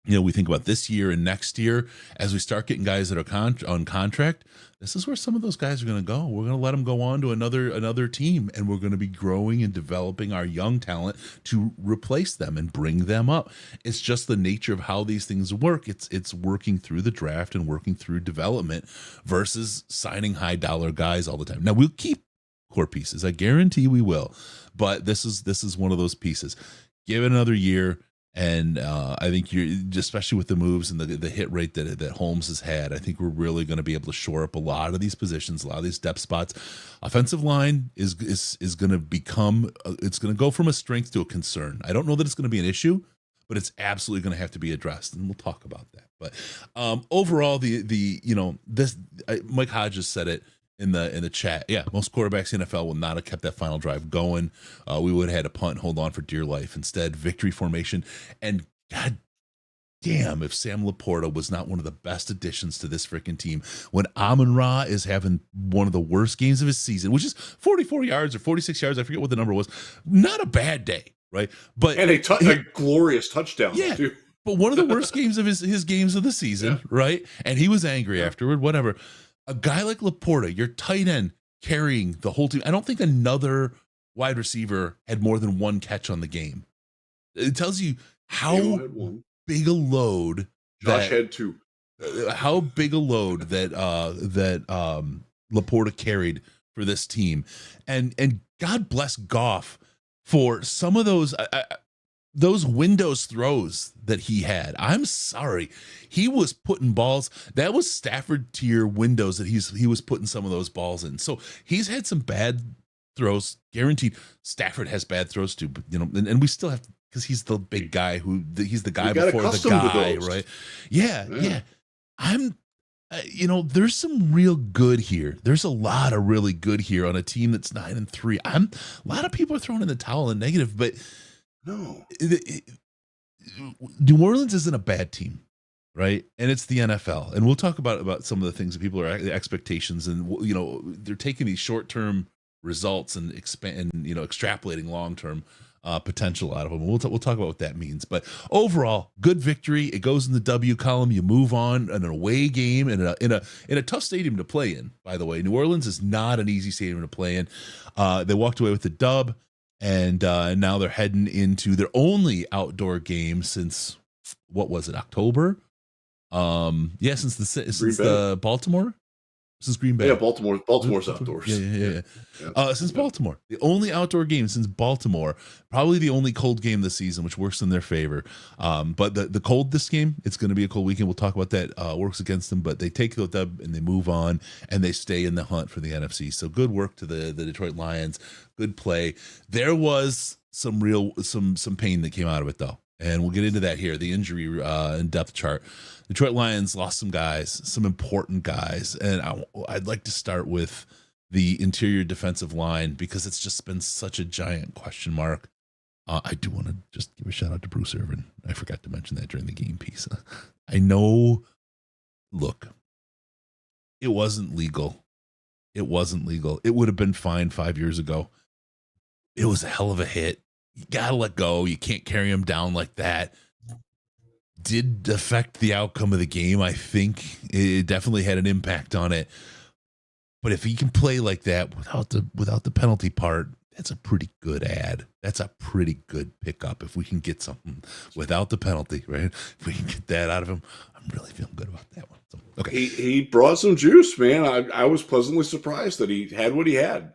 A: we think about this year and next year as we start getting guys that are on contract. This is where some of those guys are going to go. We're going to let them go on to another team, and we're going to be growing and developing our young talent to replace them and bring them up. It's just the nature of how these things work. It's working through the draft and working through development versus signing high dollar guys all the time. Now we'll keep core pieces. I guarantee we will, but this is one of those pieces. Give it another year. And I think you're, especially with the moves and the hit rate that Holmes has had, I think we're really going to be able to shore up a lot of these positions, a lot of these depth spots. Offensive line is going to become, it's going to go from a strength to a concern. I don't know that it's going to be an issue, but it's absolutely going to have to be addressed, and we'll talk about that. But overall, Mike Hodges said it in the chat. Yeah, most quarterbacks in the NFL will not have kept that final drive going. We would have had a punt and hold on for dear life. Instead, victory formation. And God damn, if Sam Laporta was not one of the best additions to this freaking team, when Amon-Ra is having one of the worst games of his season, which is 44 yards or 46 yards, I forget what the number was. Not a bad day, right? But
B: and a glorious touchdown, too.
A: But one of the worst games of his games of the season, right? And he was angry afterward, whatever. A guy like Laporta, your tight end, carrying the whole team. I don't think another wide receiver had more than one catch on the game. It tells you how big a load
B: Josh had two.
A: How big a load that Laporta carried for this team, and God bless Goff for some of those windows throws that he had. I'm sorry. He was putting balls. That was Stafford tier windows that he was putting some of those balls in. So he's had some bad throws, guaranteed. Stafford has bad throws too, but and we still have, because he's the big guy he's the guy before the guy, right? Yeah. I'm there's some real good here. There's a lot of really good here on a team that's 9-3. A lot of people are throwing in the towel and negative, but
B: no,
A: New Orleans isn't a bad team, right? And it's the NFL, and we'll talk about some of the things that people are the expectations, and they're taking these short-term results and extrapolating long-term potential out of them. We'll talk about what that means. But overall, good victory. It goes in the W column. You move on an away game in a tough stadium to play in. By the way, New Orleans is not an easy stadium to play in. They walked away with the dub. And now they're heading into their only outdoor game since, what was it, October? Since the Baltimore, since Green Bay.
B: Yeah, Baltimore's outdoors.
A: Yeah. Since Baltimore, the only outdoor game since Baltimore, probably the only cold game this season, which works in their favor. But the cold this game, it's going to be a cold weekend. We'll talk about that. Works against them, but they take the dub and they move on and they stay in the hunt for the NFC. So good work to the Detroit Lions. Good play. There was some pain that came out of it though, and we'll get into that here. The injury and depth chart. Detroit Lions lost some guys, some important guys, and I'd like to start with the interior defensive line because it's just been such a giant question mark. I do want to just give a shout out to Bruce Irvin. I forgot to mention that during the game piece. I know, look, it wasn't legal. It would have been fine 5 years ago. It was a hell of a hit. You got to let go. You can't carry him down like that. Did affect the outcome of the game. I think it definitely had an impact on it. But if he can play like that without the penalty part, that's a pretty good ad. That's a pretty good pickup. If we can get something without the penalty, right? If we can get that out of him, I'm really feeling good about that one. So, okay.
B: He brought some juice, man. I was pleasantly surprised that he had what he had.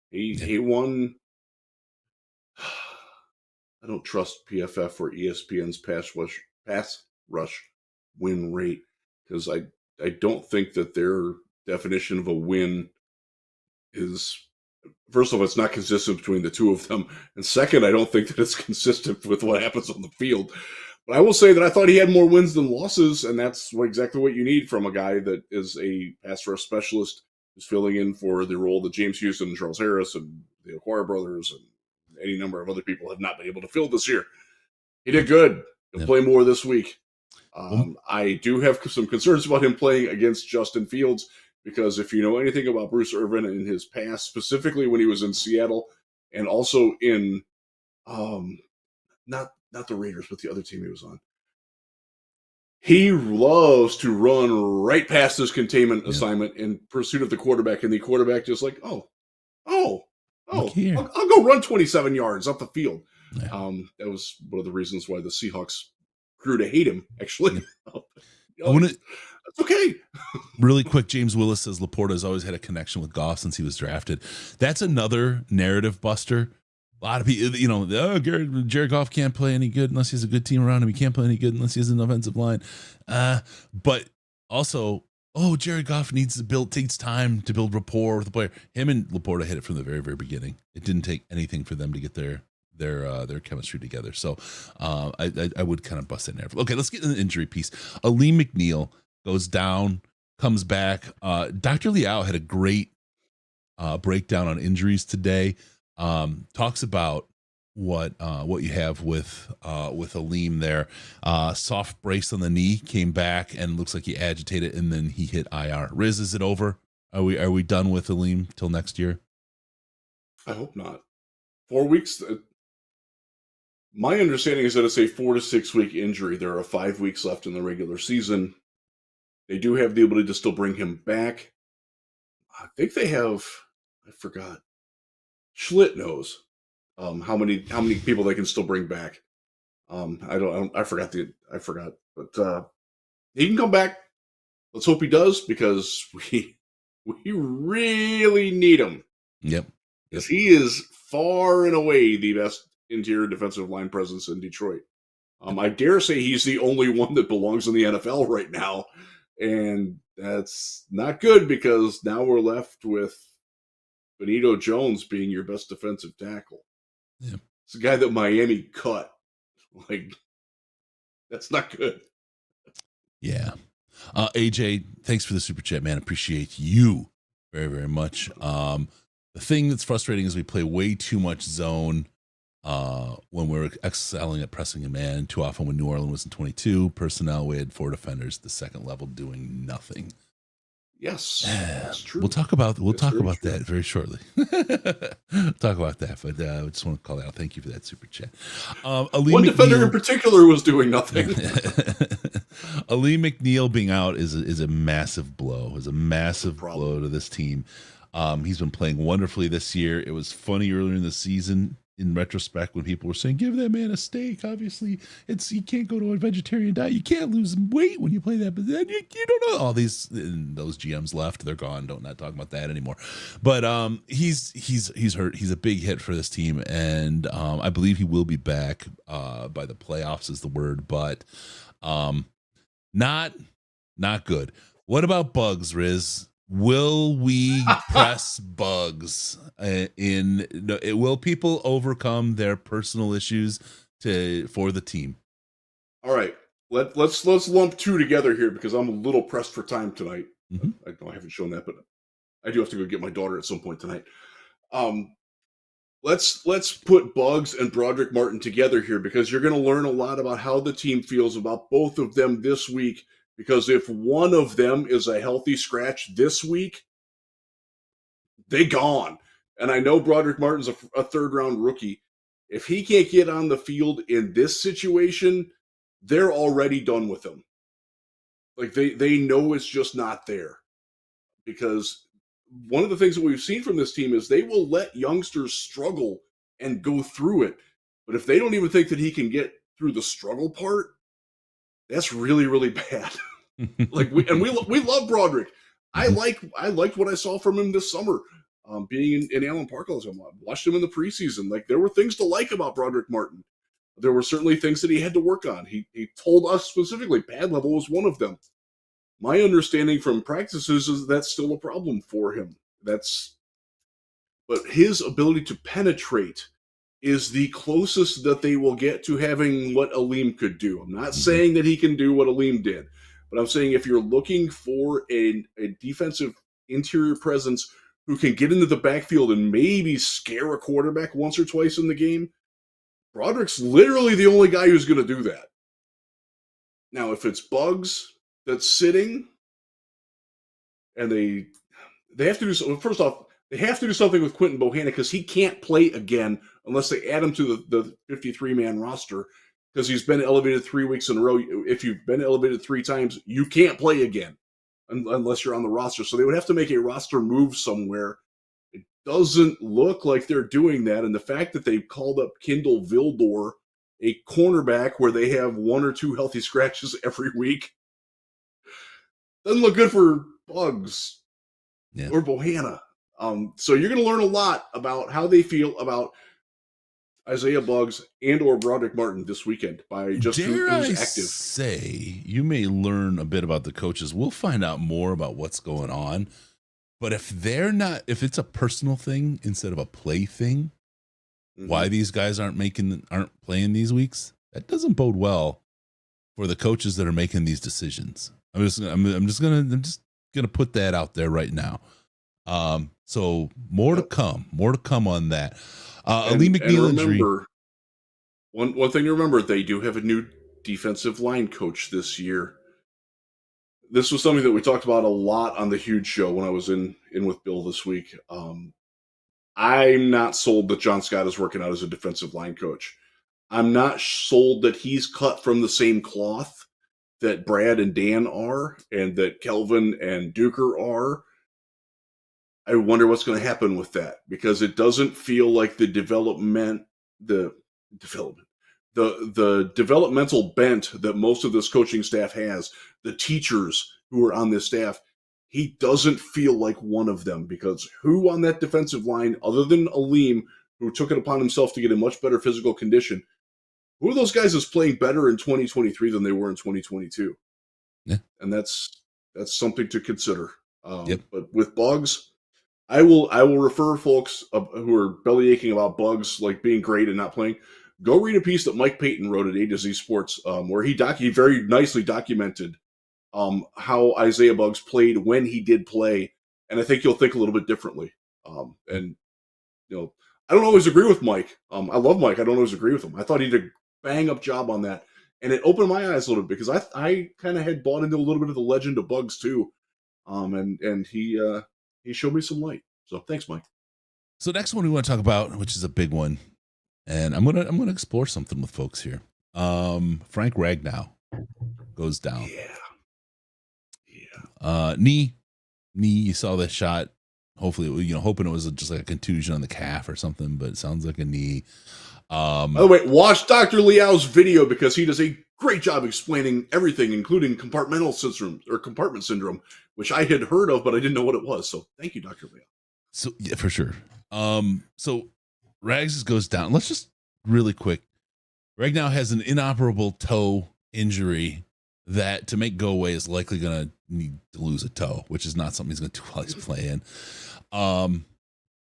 B: He won. I don't trust PFF or ESPN's pass rush win rate because I don't think that their definition of a win is, first of all, it's not consistent between the two of them, and second, I don't think that it's consistent with what happens on the field. But I will say that I thought he had more wins than losses, and that's exactly what you need from a guy that is a pass rush specialist who's filling in for the role that James Houston and Charles Harris and the Acquire brothers and any number of other people have not been able to fill this year. He did good. He'll play more this week. I do have some concerns about him playing against Justin Fields because if you know anything about Bruce Irvin and his past, specifically when he was in Seattle and also in not the Raiders, but the other team he was on, he loves to run right past his containment assignment in pursuit of the quarterback, and the quarterback just like, I'll go run 27 yards up the field. Yeah. That was one of the reasons why the Seahawks grew to hate him, actually. That's okay.
A: Really quick, James Willis says Laporta has always had a connection with Goff since he was drafted. That's another narrative buster. A lot of people, Jared Goff can't play any good unless he has a good team around him. He can't play any good unless he has an offensive line. But also, Jared Goff takes time to build rapport with the player. Him and Laporta hit it from the very, very beginning. It didn't take anything for them to get their chemistry together. So I would kind of bust that narrative. Okay, let's get into the injury piece. Alim McNeil goes down, comes back. Dr. Liao had a great breakdown on injuries today. Talks about what you have with Alim there. Soft brace on the knee, came back and looks like he agitated, and then he hit IR. Riz, is it over? Are we done with Alim till next year?
B: I hope not. 4 weeks. My understanding is that it's a 4 to 6 week injury. There are 5 weeks left in the regular season. They do have the ability to still bring him back. I think they have. I forgot. Schlitt knows how many people they can still bring back. I forgot. But he can come back. Let's hope he does, because we really need him.
A: Yep.
B: Because he is far and away the best interior defensive line presence in Detroit. I dare say he's the only one that belongs in the NFL right now, and that's not good, because now we're left with Benito Jones being your best defensive tackle.
A: Yeah.
B: It's a guy that Miami cut. Like, that's not good.
A: Yeah. AJ, thanks for the super chat, man. Appreciate you very, very much. The thing that's frustrating is we play way too much zone when we're excelling at pressing a man. Too often when New Orleans was in 22 personnel, we had 4 defenders at the second level doing nothing.
B: Yes, that's true.
A: We'll talk about that very shortly. Talk about that, but I just want to call out. Thank you for that super chat.
B: One defender in particular was doing nothing.
A: Alim McNeil being out is a massive blow. Is a massive blow to this team. He's been playing wonderfully this year. It was funny earlier in the season, in retrospect, when people were saying, give that man a steak. Obviously, you can't go to a vegetarian diet. You can't lose weight when you play that. But then you don't know. All those GMs left. They're gone. Don't not talk about that anymore. But he's hurt. He's a big hit for this team, and I believe he will be back by the playoffs is the word. But not good. What about Bugs, Riz? Will we press Bugs will people overcome their personal issues for the team?
B: All right. Let's lump two together here, because I'm a little pressed for time tonight.
A: Mm-hmm.
B: I know I haven't shown that, but I do have to go get my daughter at some point tonight. Let's put Bugs and Broderick Martin together here, because you're going to learn a lot about how the team feels about both of them this week. Because if one of them is a healthy scratch this week, they gone. And I know Broderick Martin's a third-round rookie. If he can't get on the field in this situation, they're already done with him. Like, they know it's just not there. Because one of the things that we've seen from this team is they will let youngsters struggle and go through it. But if they don't even think that he can get through the struggle part, that's really, really bad. Like we love Broderick. I liked what I saw from him this summer, being in Allen Park. I watched him in the preseason. Like, there were things to like about Broderick Martin. There were certainly things that he had to work on. He told us specifically pad level was one of them. My understanding from practices is that's still a problem for him. But his ability to penetrate is the closest that they will get to having what Alim could do. I'm not saying that he can do what Alim did, but I'm saying if you're looking for a defensive interior presence who can get into the backfield and maybe scare a quarterback once or twice in the game, Broderick's literally the only guy who's going to do that. Now, if it's Bugs that's sitting, and they have to do so. First off, they have to do something with Quentin Bohanna, because he can't play again unless they add him to the 53-man roster, because he's been elevated 3 weeks in a row. If you've been elevated 3 times, you can't play again unless you're on the roster. So they would have to make a roster move somewhere. It doesn't look like they're doing that. And the fact that they called up Kendall Vildor, a cornerback where they have 1 or 2 healthy scratches every week, doesn't look good for Bugs
A: Yeah.
B: or Bohanna. So you're going to learn a lot about how they feel about Isaiah Bugs and or Broderick Martin this weekend by just who's active.
A: Say you may learn a bit about the coaches. We'll find out more about what's going on. But if it's a personal thing instead of a play thing, why these guys aren't playing these weeks, that doesn't bode well for the coaches that are making these decisions. I'm just gonna put that out there right now. So more to come on that. Alim McNeil injury.
B: One thing to remember, they do have a new defensive line coach this year. This was something that we talked about a lot on the Huge Show when I was in with Bill this week. I'm not sold that John Scott is working out as a defensive line coach. I'm not sold that he's cut from the same cloth that Brad and Dan are, and that Kelvin and Duker are. I wonder what's going to happen with that, because it doesn't feel like the developmental bent that most of this coaching staff has, the teachers who are on this staff, he doesn't feel like one of them, because who on that defensive line, other than Alim, who took it upon himself to get in much better physical condition, who of those guys is playing better in 2023 than they were in 2022?
A: Yeah.
B: And that's something to consider.
A: Yep.
B: But with Bugs, I will refer folks who are belly aching about Bugs like being great and not playing. Go read a piece that Mike Payton wrote at A to Z Sports, where he very nicely documented how Isaiah Bugs played when he did play, and I think you'll think a little bit differently. And I don't always agree with Mike. I love Mike. I don't always agree with him. I thought he did a bang up job on that, and it opened my eyes a little bit, because I kind of had bought into a little bit of the legend of Bugs too. And he showed me some light. So thanks, Mike.
A: So next one we want to talk about, which is a big one, and I'm gonna explore something with folks here. Frank Ragnow goes down.
B: Yeah.
A: Knee. You saw that shot. Hopefully, hoping it was just like a contusion on the calf or something, but it sounds like a knee.
B: By the way, watch Dr. Liao's video, because he does a great job explaining everything, including compartment syndrome, which I had heard of, but I didn't know what it was. So thank you, Dr. Liao.
A: So yeah, for sure. So Rags goes down. Let's just really quick. Ragnow has an inoperable toe injury that, to make go away, is likely going to need to lose a toe, which is not something he's going to do while he's playing.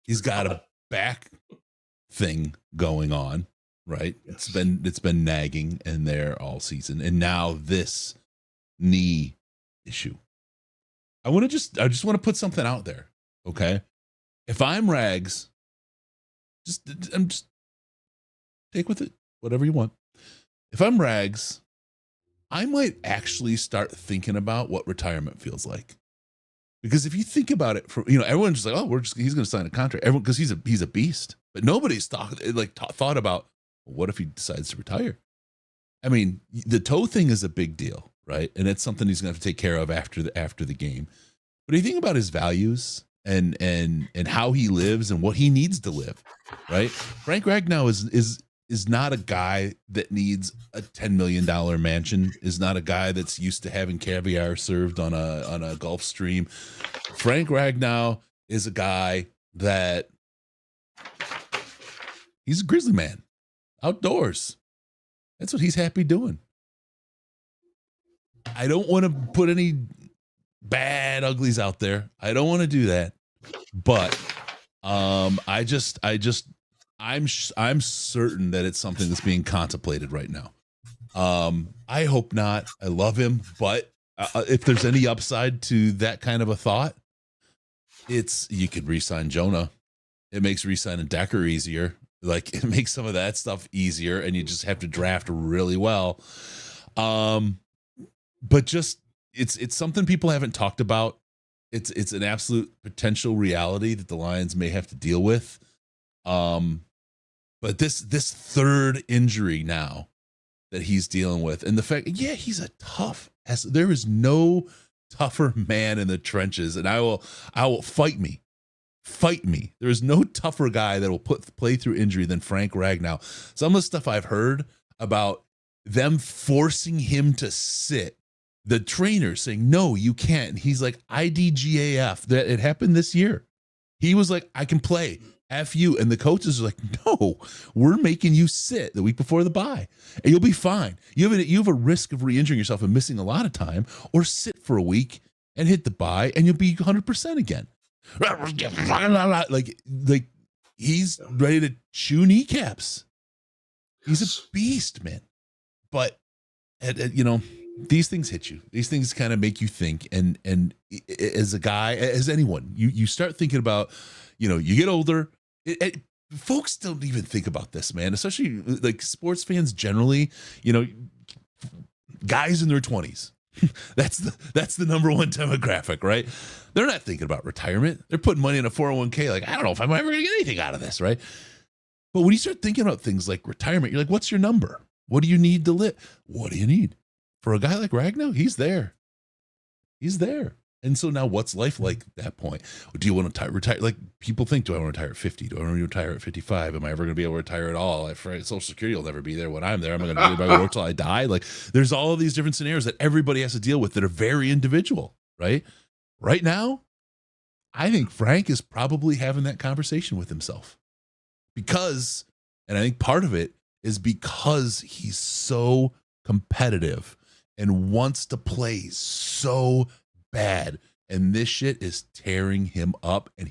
A: He's got a back thing going on, right?
B: Yes.
A: It's been nagging in there all season, and now this knee issue. I just want to put something out there, okay? If I'm Rags, just take with it whatever you want. If I'm Rags, I might actually start thinking about what retirement feels like. Because if you think about it, everyone's just like, he's going to sign a contract. Everyone, because he's a beast. But nobody's thought about, what if he decides to retire? I mean, the toe thing is a big deal, right? And it's something he's going to have to take care of after the game. But if you think about his values and how he lives and what he needs to live, right? Frank Ragnow is not a guy that needs a $10 million mansion, is not a guy that's used to having caviar served on a Gulf Stream. Frank Ragnow is a guy that he's a Grizzly Man, outdoors. That's what he's happy doing. I don't want to put any bad uglies out there. I don't want to do that. But I'm certain that it's something that's being contemplated right now. I hope not. I love him, but if there's any upside to that kind of a thought, it's you could re-sign Jonah. It makes re-signing Decker easier. Like, it makes some of that stuff easier, and you just have to draft really well. But just it's something people haven't talked about. It's an absolute potential reality that the Lions may have to deal with. But this third injury now that he's dealing with, and the fact, he's a tough ass. There is no tougher man in the trenches, and I will fight me. There is no tougher guy that will play through injury than Frank Ragnow. Some of the stuff I've heard about them forcing him to sit The trainer saying, no, you can't. And he's like, IDGAF. That it happened this year. He was like, I can play. F you. And the coaches are like, no, we're making you sit the week before the bye. And you'll be fine. You have a risk of re-injuring yourself and missing a lot of time, or sit for a week and hit the bye and you'll be 100% again. Like he's ready to chew kneecaps. He's a beast, man. But these things hit you. These things kind of make you think. And as a guy, as anyone, you start thinking about, you get older. Folks don't even think about this, man. Especially like sports fans generally. Guys in their 20s. That's the number one demographic, right? They're not thinking about retirement. They're putting money in a 401k. Like, I don't know if I'm ever going to get anything out of this, right? But when you start thinking about things like retirement, you're like, what's your number? What do you need to live? What do you need? For a guy like Ragnow, he's there. He's there. And so now what's life like at that point? Do you want to retire? Like, people think, do I want to retire at 50? Do I want to retire at 55? Am I ever going to be able to retire at all? Social Security will never be there when I'm there. I'm going to work till I die. Like, there's all of these different scenarios that everybody has to deal with that are very individual, right? Right now, I think Frank is probably having that conversation with himself because, and I think part of it is because he's so competitive and wants to play so bad, and this shit is tearing him up. And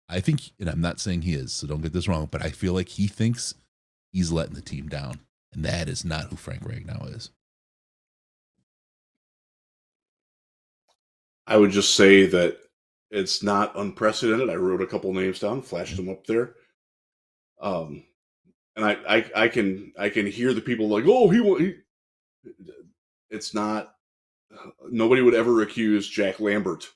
A: I think, and I'm not saying he is, so don't get this wrong, but I feel like he thinks he's letting the team down, and that is not who Frank Ragnow is.
B: I would just say that it's not unprecedented. I wrote a couple names down, flashed them up there. And I can hear the people like, oh, it's not. Nobody would ever accuse Jack Lambert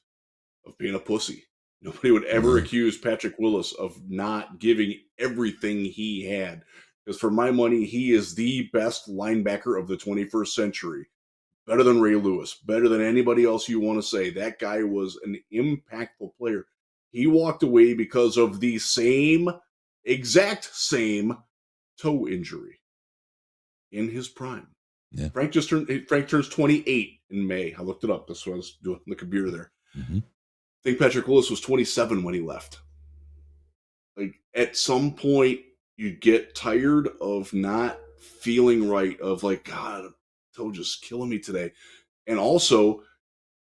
B: of being a pussy. Nobody would ever accuse Patrick Willis of not giving everything he had. Because for my money, he is the best linebacker of the 21st century. Better than Ray Lewis. Better than anybody else you want to say. That guy was an impactful player. He walked away because of the exact same toe injury in his prime. Yeah. Frank turns 28 in May. I looked it up. That's what I was doing on the computer there. Mm-hmm. I think Patrick Willis was 27 when he left. Like, at some point, you get tired of not feeling right, of like, God, toe just killing me today. And also,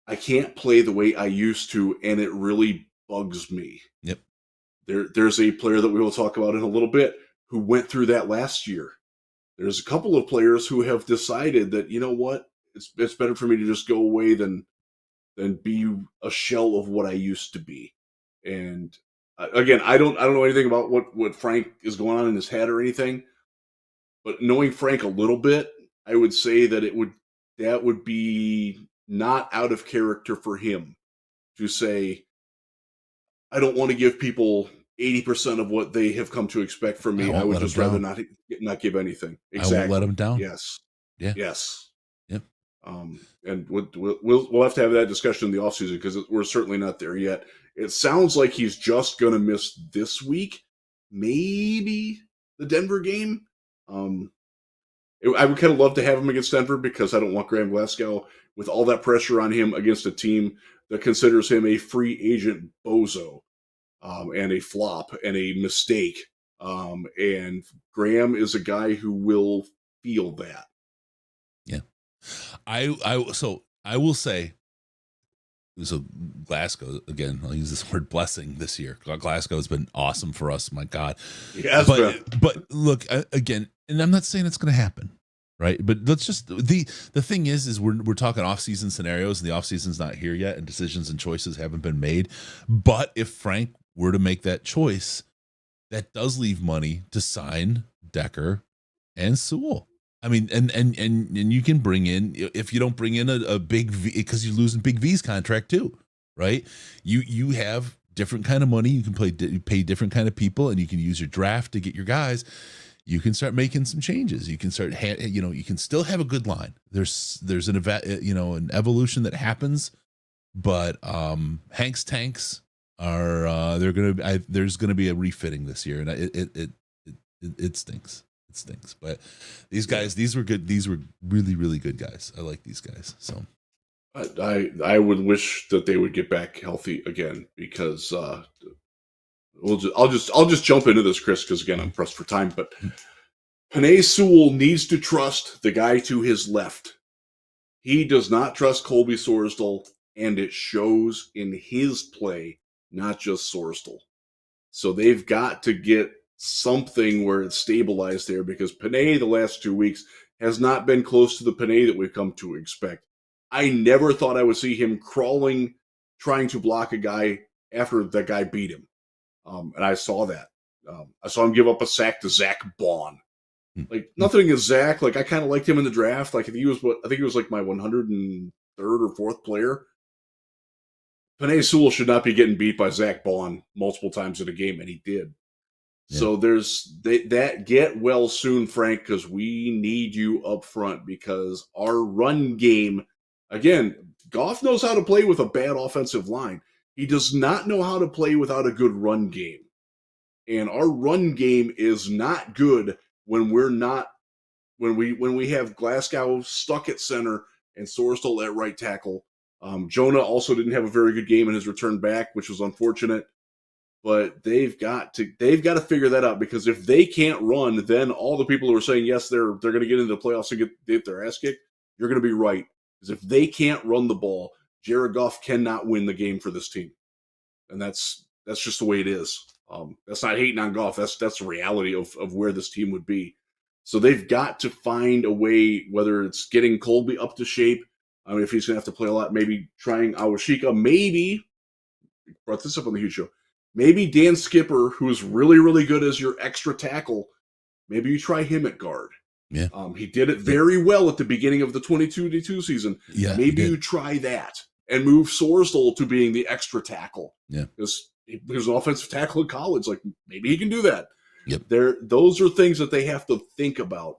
B: I can't play the way I used to, and it really bugs me.
A: Yep.
B: There's a player that we will talk about in a little bit who went through that last year. There's a couple of players who have decided that, you know what, it's better for me to just go away than be a shell of what I used to be. And again, I don't know anything about what Frank is going on in his head or anything, but knowing Frank a little bit, I would say that that would be not out of character for him to say, I don't want to give people 80% of what they have come to expect from me. I would just rather not give anything. Exactly.
A: I won't let them down.
B: Yes.
A: Yeah.
B: Yes.
A: Yep.
B: And we'll have to have that discussion in the offseason because we're certainly not there yet. It sounds like he's just going to miss this week, maybe the Denver game. I would kind of love to have him against Denver because I don't want Graham Glasgow with all that pressure on him against a team that considers him a free agent bozo. And a flop and a mistake. And Graham is a guy who will feel that.
A: Yeah. I will say, so Glasgow, again, I'll use this word blessing this year. Glasgow has been awesome for us. My God.
B: Yes,
A: but look, again, and I'm not saying it's going to happen. Right. But let's just, the thing is we're talking off-season scenarios, and the off-season's not here yet, and decisions and choices haven't been made. But if Frank were to make that choice, that does leave money to sign Decker and Sewell. I mean, and you can bring in, if you don't bring in a big V, because you're losing Big V's contract too, right? You have different kind of money. You can pay different kind of people, and you can use your draft to get your guys. You can start making some changes. You can start, you can still have a good line. There's an evolution that happens, but Hank's tanks are there's gonna be a refitting this year, and it stinks. It stinks. But these guys, these were good. These were really, really good guys. I like these guys. So
B: I would wish that they would get back healthy again because I'll just jump into this, Chris, because again I'm pressed for time. But Penei Sewell needs to trust the guy to his left. He does not trust Colby Sorsdal, and it shows in his play, not just Sorsdal. So they've got to get something where it's stabilized there because Penei the last 2 weeks has not been close to the Penei that we've come to expect. I never thought I would see him crawling, trying to block a guy after that guy beat him. And I saw that. I saw him give up a sack to Zach Bond. Like, nothing against Zach. Like, I kind of liked him in the draft. Like, I think he was like my 103rd or 4th player. Penei Sewell should not be getting beat by Zach Bond multiple times in a game, and he did. Yeah. So that get well soon, Frank, because we need you up front because our run game, again, Goff knows how to play with a bad offensive line. He does not know how to play without a good run game. And our run game is not good when we have Glasgow stuck at center and Sorsdal at right tackle. Jonah also didn't have a very good game in his return back, which was unfortunate. But they've got to figure that out because if they can't run, then all the people who are saying yes, they're going to get into the playoffs and get their ass kicked, you're going to be right. Because if they can't run the ball, Jared Goff cannot win the game for this team, and that's just the way it is. That's not hating on Goff. That's the reality of where this team would be. So they've got to find a way, whether it's getting Colby up to shape. I mean, if he's going to have to play a lot, maybe trying Awashika. Maybe brought this up on the huge show. Maybe Dan Skipper, who is really, really good as your extra tackle, maybe you try him at guard.
A: Yeah.
B: He did it very well at the beginning of the 22 season.
A: Yeah,
B: maybe you try that and move Sorsdal to being the extra tackle.
A: Yeah.
B: Because he was an offensive tackle in college. Like, maybe he can do that.
A: Yep.
B: Those are things that they have to think about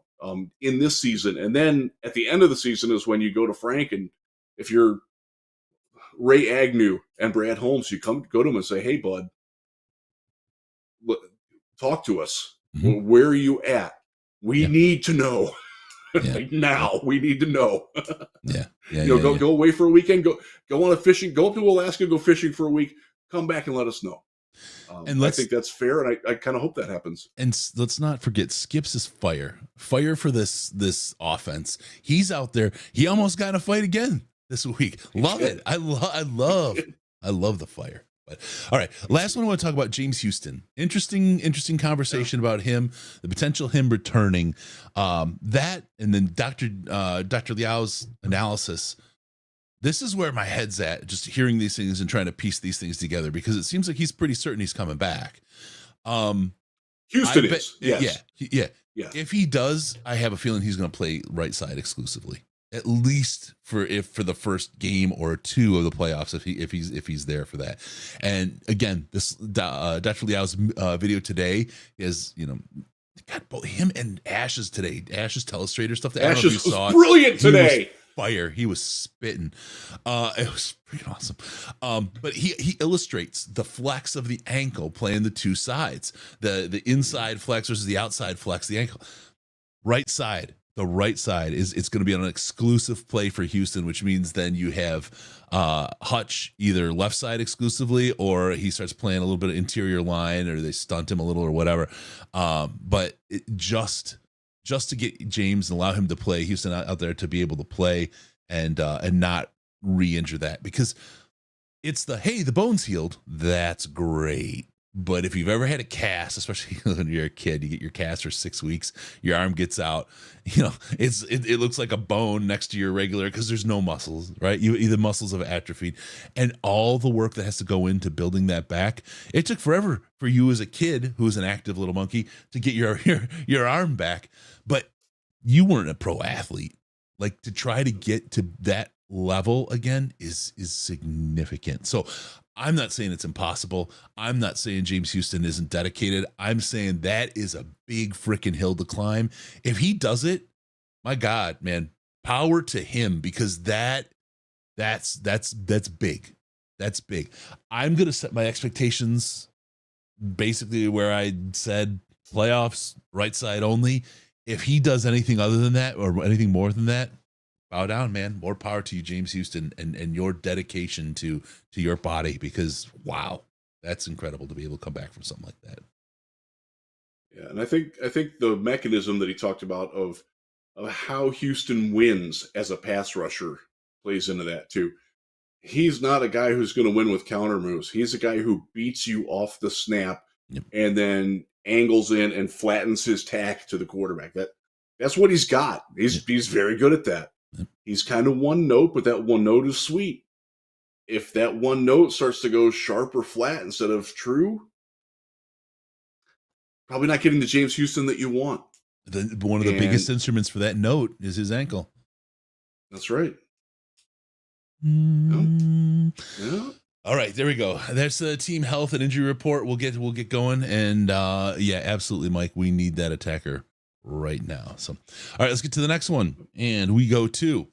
B: in this season. And then at the end of the season is when you go to Frank, and if you're Ray Agnew and Brad Holmes, you go to him and say, hey, bud, talk to us.
A: Mm-hmm.
B: Where are you at? We need to know.
A: Yeah.
B: Like, now we need to know. Go away for a weekend. Go on a fishing. Go up to Alaska. Go fishing for a week. Come back and let us know. And I think that's fair, and I kind of hope that happens.
A: And let's not forget, Skips is fire for this offense. He's out there. He almost got in a fight again this week. Love it. I love the fire. But all right, last one I want to talk about, James Houston. Interesting conversation about him, the potential him returning. That and then Dr. Liao's analysis. This is where my head's at, just hearing these things and trying to piece these things together, because it seems like he's pretty certain he's coming back.
B: Houston is. Yes.
A: Yeah. If he does, I have a feeling he's going to play right side exclusively, at least for the first game or two of the playoffs, if he's there for that. And again, this Dr. Liao's video today is, got both him and Ash's telestrator stuff. That
B: Ash's was brilliant today.
A: Fire. He was spitting. It was freaking awesome. But he illustrates the flex of the ankle playing the two sides, the inside flex versus the outside flex, the ankle. The right side it's going to be on an exclusive play for Houston, which means then you have Hutch either left side exclusively, or he starts playing a little bit of interior line, or they stunt him a little or whatever. But just to get James and allow him to play, Houston out there to be able to play and not re-injure that, because it's the bone's healed. That's great. But if you've ever had a cast, especially when you're a kid, you get your cast for 6 weeks, your arm gets out, it looks like a bone next to your regular, because there's no muscles, right? The muscles have atrophied, and all the work that has to go into building that back. It took forever for you as a kid who was an active little monkey to get your arm back, but you weren't a pro athlete. Like, to try to get to that level again is significant. So I'm not saying it's impossible. I'm not saying James Houston isn't dedicated. I'm saying that is a big freaking hill to climb. If he does it, my God, man, power to him, because that's big. That's big. I'm going to set my expectations basically where I said playoffs, right side only. if he does anything other than that or anything more than that, bow down, man. More power to you, James Houston, and your dedication to your body, because wow, that's incredible to be able to come back from something like that.
B: Yeah, and I think the mechanism that he talked about of how Houston wins as a pass rusher plays into that too. He's not a guy who's going to win with counter moves. He's a guy who beats you off the snap and then angles in and flattens his tack to the quarterback. That's what he's got. He's very good at that. He's kind of one note, but that one note is sweet. If that one note starts to go sharp or flat instead of true, probably not getting the James Houston that you want.
A: One of the biggest instruments for that note is his ankle.
B: That's right.
A: Yeah. All right, there we go. That's the team health and injury report. We'll get going, and yeah, absolutely, Mike. We need that attacker right now. So, all right, let's get to the next one, and we go to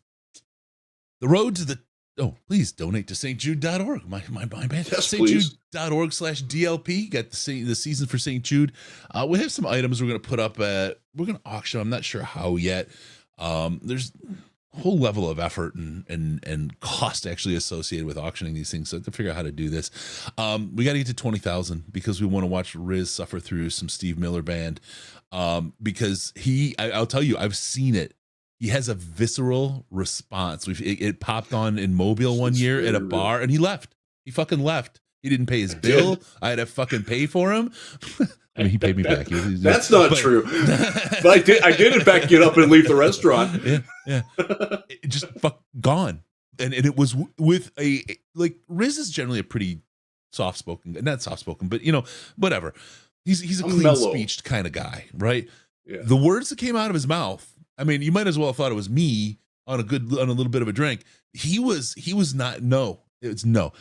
A: the road to the. Oh, please donate to stjude.org. My band.
B: Yes,
A: stjude.org/DLP. Got the season for St. Jude. We have some items we're going to put up at. We're going to auction. I'm not sure how yet. There's a whole level of effort and cost actually associated with auctioning these things. So to figure out how to do this, we got to get to 20,000 because we want to watch Riz suffer through some Steve Miller Band. Because I'll tell you, I've seen it. He has a visceral response. It popped on in Mobile one year at a bar, and he left. He fucking left. He didn't pay his bill. I had to fucking pay for him. I mean, he paid me back.
B: That's not true. But I did in fact get up and leave the restaurant.
A: Yeah. It just gone. And it was with Riz is generally a pretty not soft spoken, but whatever. He's a clean speeched kind of guy, right?
B: Yeah.
A: The words that came out of his mouth, I mean, you might as well have thought it was me on a little bit of a drink. He was not. No, it's no.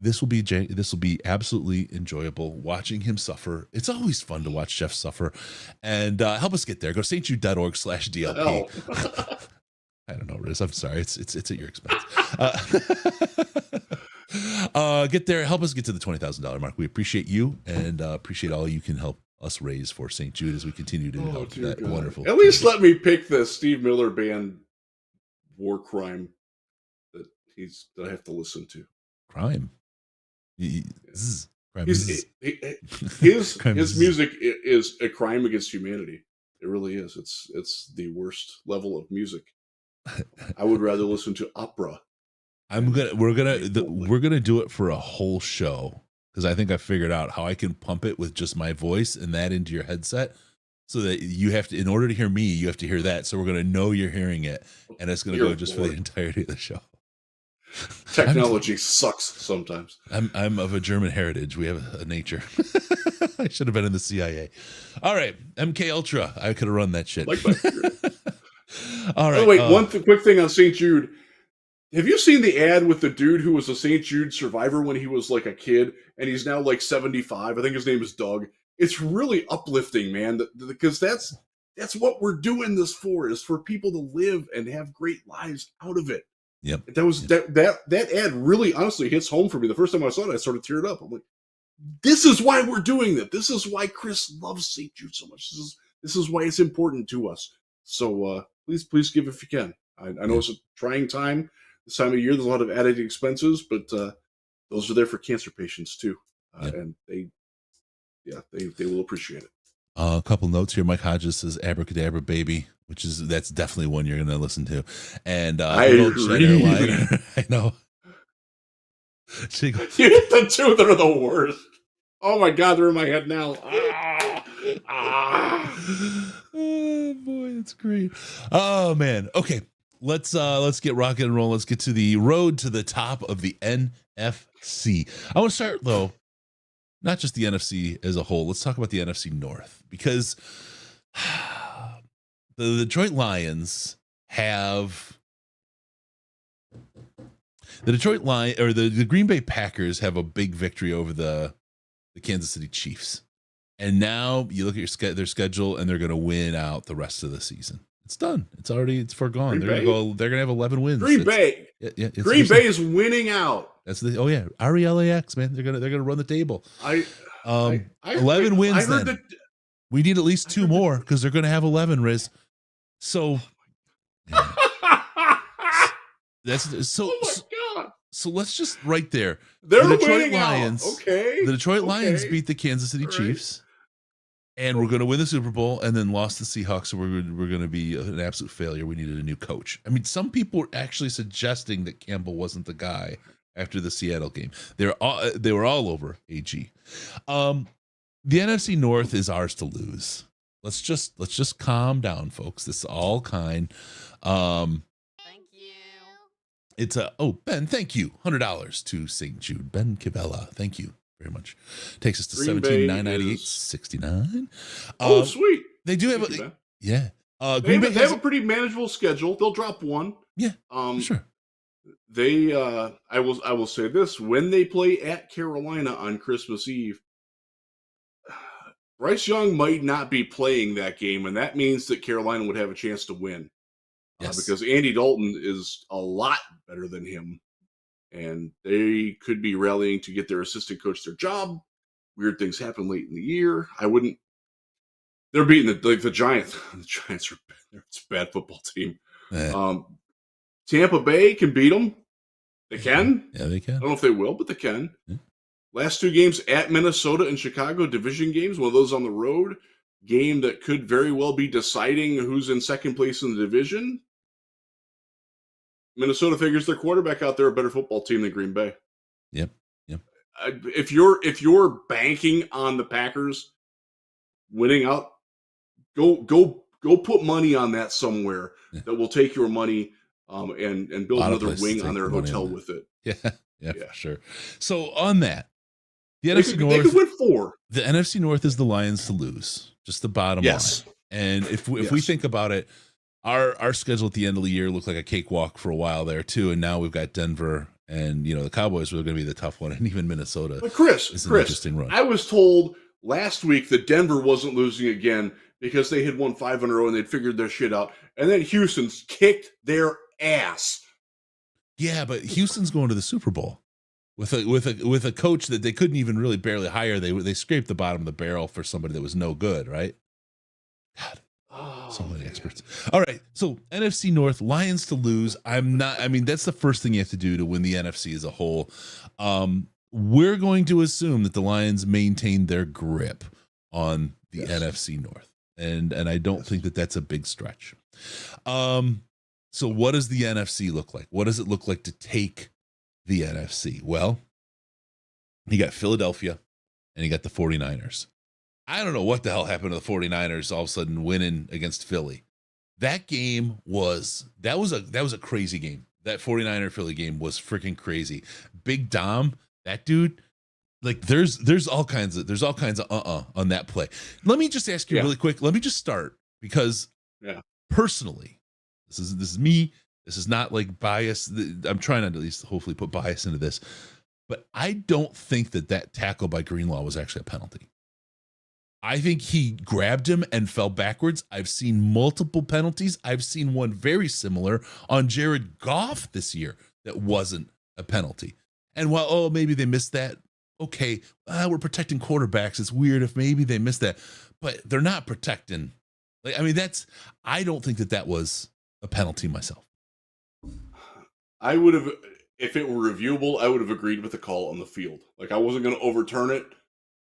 A: This will be absolutely enjoyable watching him suffer. It's always fun to watch Jeff suffer, and help us get there. Go to stjude.org/DLP. I don't know, Riz. I'm sorry. It's at your expense. Get there. Help us get to the $20,000 mark. We appreciate you and appreciate all you can help us raise for St. Jude as we continue to help that wonderful.
B: At least let me pick the Steve Miller Band war crime that I have to listen to.
A: Crime.
B: His music is a crime against humanity. It really is. It's the worst level of music. I would rather listen to opera.
A: We're gonna do it for a whole show because I think I figured out how I can pump it with just my voice and that into your headset, so that you have to, in order to hear me, you have to hear that. So we're gonna know you're hearing it, and it's gonna go just for the entirety of the show.
B: Technology sucks sometimes.
A: I'm of a German heritage. We have a nature. I should have been in the CIA. All right, MK Ultra. I could have run that shit. All right.
B: Oh wait, one quick thing on St. Jude. Have you seen the ad with the dude who was a St. Jude survivor when he was like a kid, and he's now like 75? I think his name is Doug. It's really uplifting, man, because that's what we're doing this for, is for people to live and have great lives out of it.
A: Yep.
B: That ad really honestly hits home for me. The first time I saw it, I sort of teared up. I'm like, this is why we're doing that. This is why Chris loves St. Jude so much. This is why it's important to us. So please give if you can. I know it's a trying time. This time of year, there's a lot of added expenses, but those are there for cancer patients too, and they will appreciate it.
A: A couple notes here. Mike Hodges says "Abracadabra Baby," that's definitely one you're going to listen to. And
B: I agree.
A: I know.
B: You hit the two that are the worst. Oh my God, they're in my head now.
A: Oh boy, that's great. Oh man. Okay. Let's get rocking and rolling. Let's get to the road to the top of the NFC. I want to start though, not just the NFC as a whole. Let's talk about the NFC North, because the Detroit Lions have the Green Bay Packers have a big victory over the Kansas City Chiefs, and now you look at their schedule, and they're going to win out the rest of the season. It's done. It's foregone. They're gonna have 11 wins.
B: Green Bay. Green Bay is winning out.
A: That's RELAX, man. They're gonna run the table. 11 wins. We need at least 2 more because they're going to have 11, Riz. So that's so.
B: Oh my God.
A: So let's just right there.
B: They're
A: the Detroit
B: winning
A: Lions.
B: Out. Okay.
A: The Detroit Lions beat the Kansas City Chiefs. And we're going to win the Super Bowl, and then lost the Seahawks. So we're going to be an absolute failure. We needed a new coach. I mean, some people were actually suggesting that Campbell wasn't the guy after the Seattle game. They were all over AG. The NFC North is ours to lose. Let's just calm down, folks. This is all kind. Thank you. It's Ben. Thank you. $100 to St. Jude. Ben Kivella. Thank you very much. Takes us to 17,998.69.
B: Oh, sweet.
A: They do have
B: they have a pretty manageable schedule. They'll drop one.
A: Yeah. Sure.
B: They I will say this, when they play at Carolina on Christmas Eve, Bryce Young might not be playing that game, and that means that Carolina would have a chance to win. Yes. Because Andy Dalton is a lot better than him. And they could be rallying to get their assistant coach their job. Weird things happen late in the year. They're beating the Giants. The Giants it's a bad football team. Yeah. Tampa Bay can beat them. They can.
A: Yeah, they can.
B: I don't know if they will, but they can. Yeah. Last 2 games at Minnesota and Chicago, division games, one of those on the road. Game that could very well be deciding who's in second place in the division. Minnesota figures their quarterback out there a better football team than Green Bay.
A: Yep.
B: If you're banking on the Packers winning out, go put money on that somewhere that will take your money and build another wing on their hotel with it.
A: Yeah, for sure. So on that, the
B: NFC North, they could win 4.
A: The NFC North is the Lions to lose. Just the bottom line. And if we think about it, our schedule at the end of the year looked like a cakewalk for a while there too, and now we've got Denver and the Cowboys were going to be the tough one, and even Minnesota.
B: But Chris, interesting run. I was told last week that Denver wasn't losing again because they had won 5 in a row and they'd figured their shit out, and then Houston's kicked their ass.
A: Yeah, but Houston's going to the Super Bowl with a coach that they couldn't even really barely hire. They scraped the bottom of the barrel for somebody that was no good, right? God. So many experts. All right. So NFC North, Lions to lose. That's the first thing you have to do to win the NFC as a whole. We're going to assume that the Lions maintain their grip on the NFC North. And I don't think that that's a big stretch. So what does the NFC look like? What does it look like to take the NFC? Well, you got Philadelphia and you got the 49ers. I don't know what the hell happened to the 49ers all of a sudden winning against Philly. That game was a crazy game. That 49er Philly game was freaking crazy. Big Dom, that dude, like there's all kinds of on that play. Let me just ask you really quick. Let me just start because personally, this is me. This is not like bias. I'm trying to at least hopefully put bias into this, but I don't think that tackle by Greenlaw was actually a penalty. I think he grabbed him and fell backwards. I've seen multiple penalties. I've seen one very similar on Jared Goff this year that wasn't a penalty. And while, maybe they missed that. Okay, we're protecting quarterbacks. It's weird if maybe they missed that. But they're not protecting. I don't think that was a penalty myself.
B: I would have, if it were reviewable, I would have agreed with the call on the field. Like, I wasn't going to overturn it.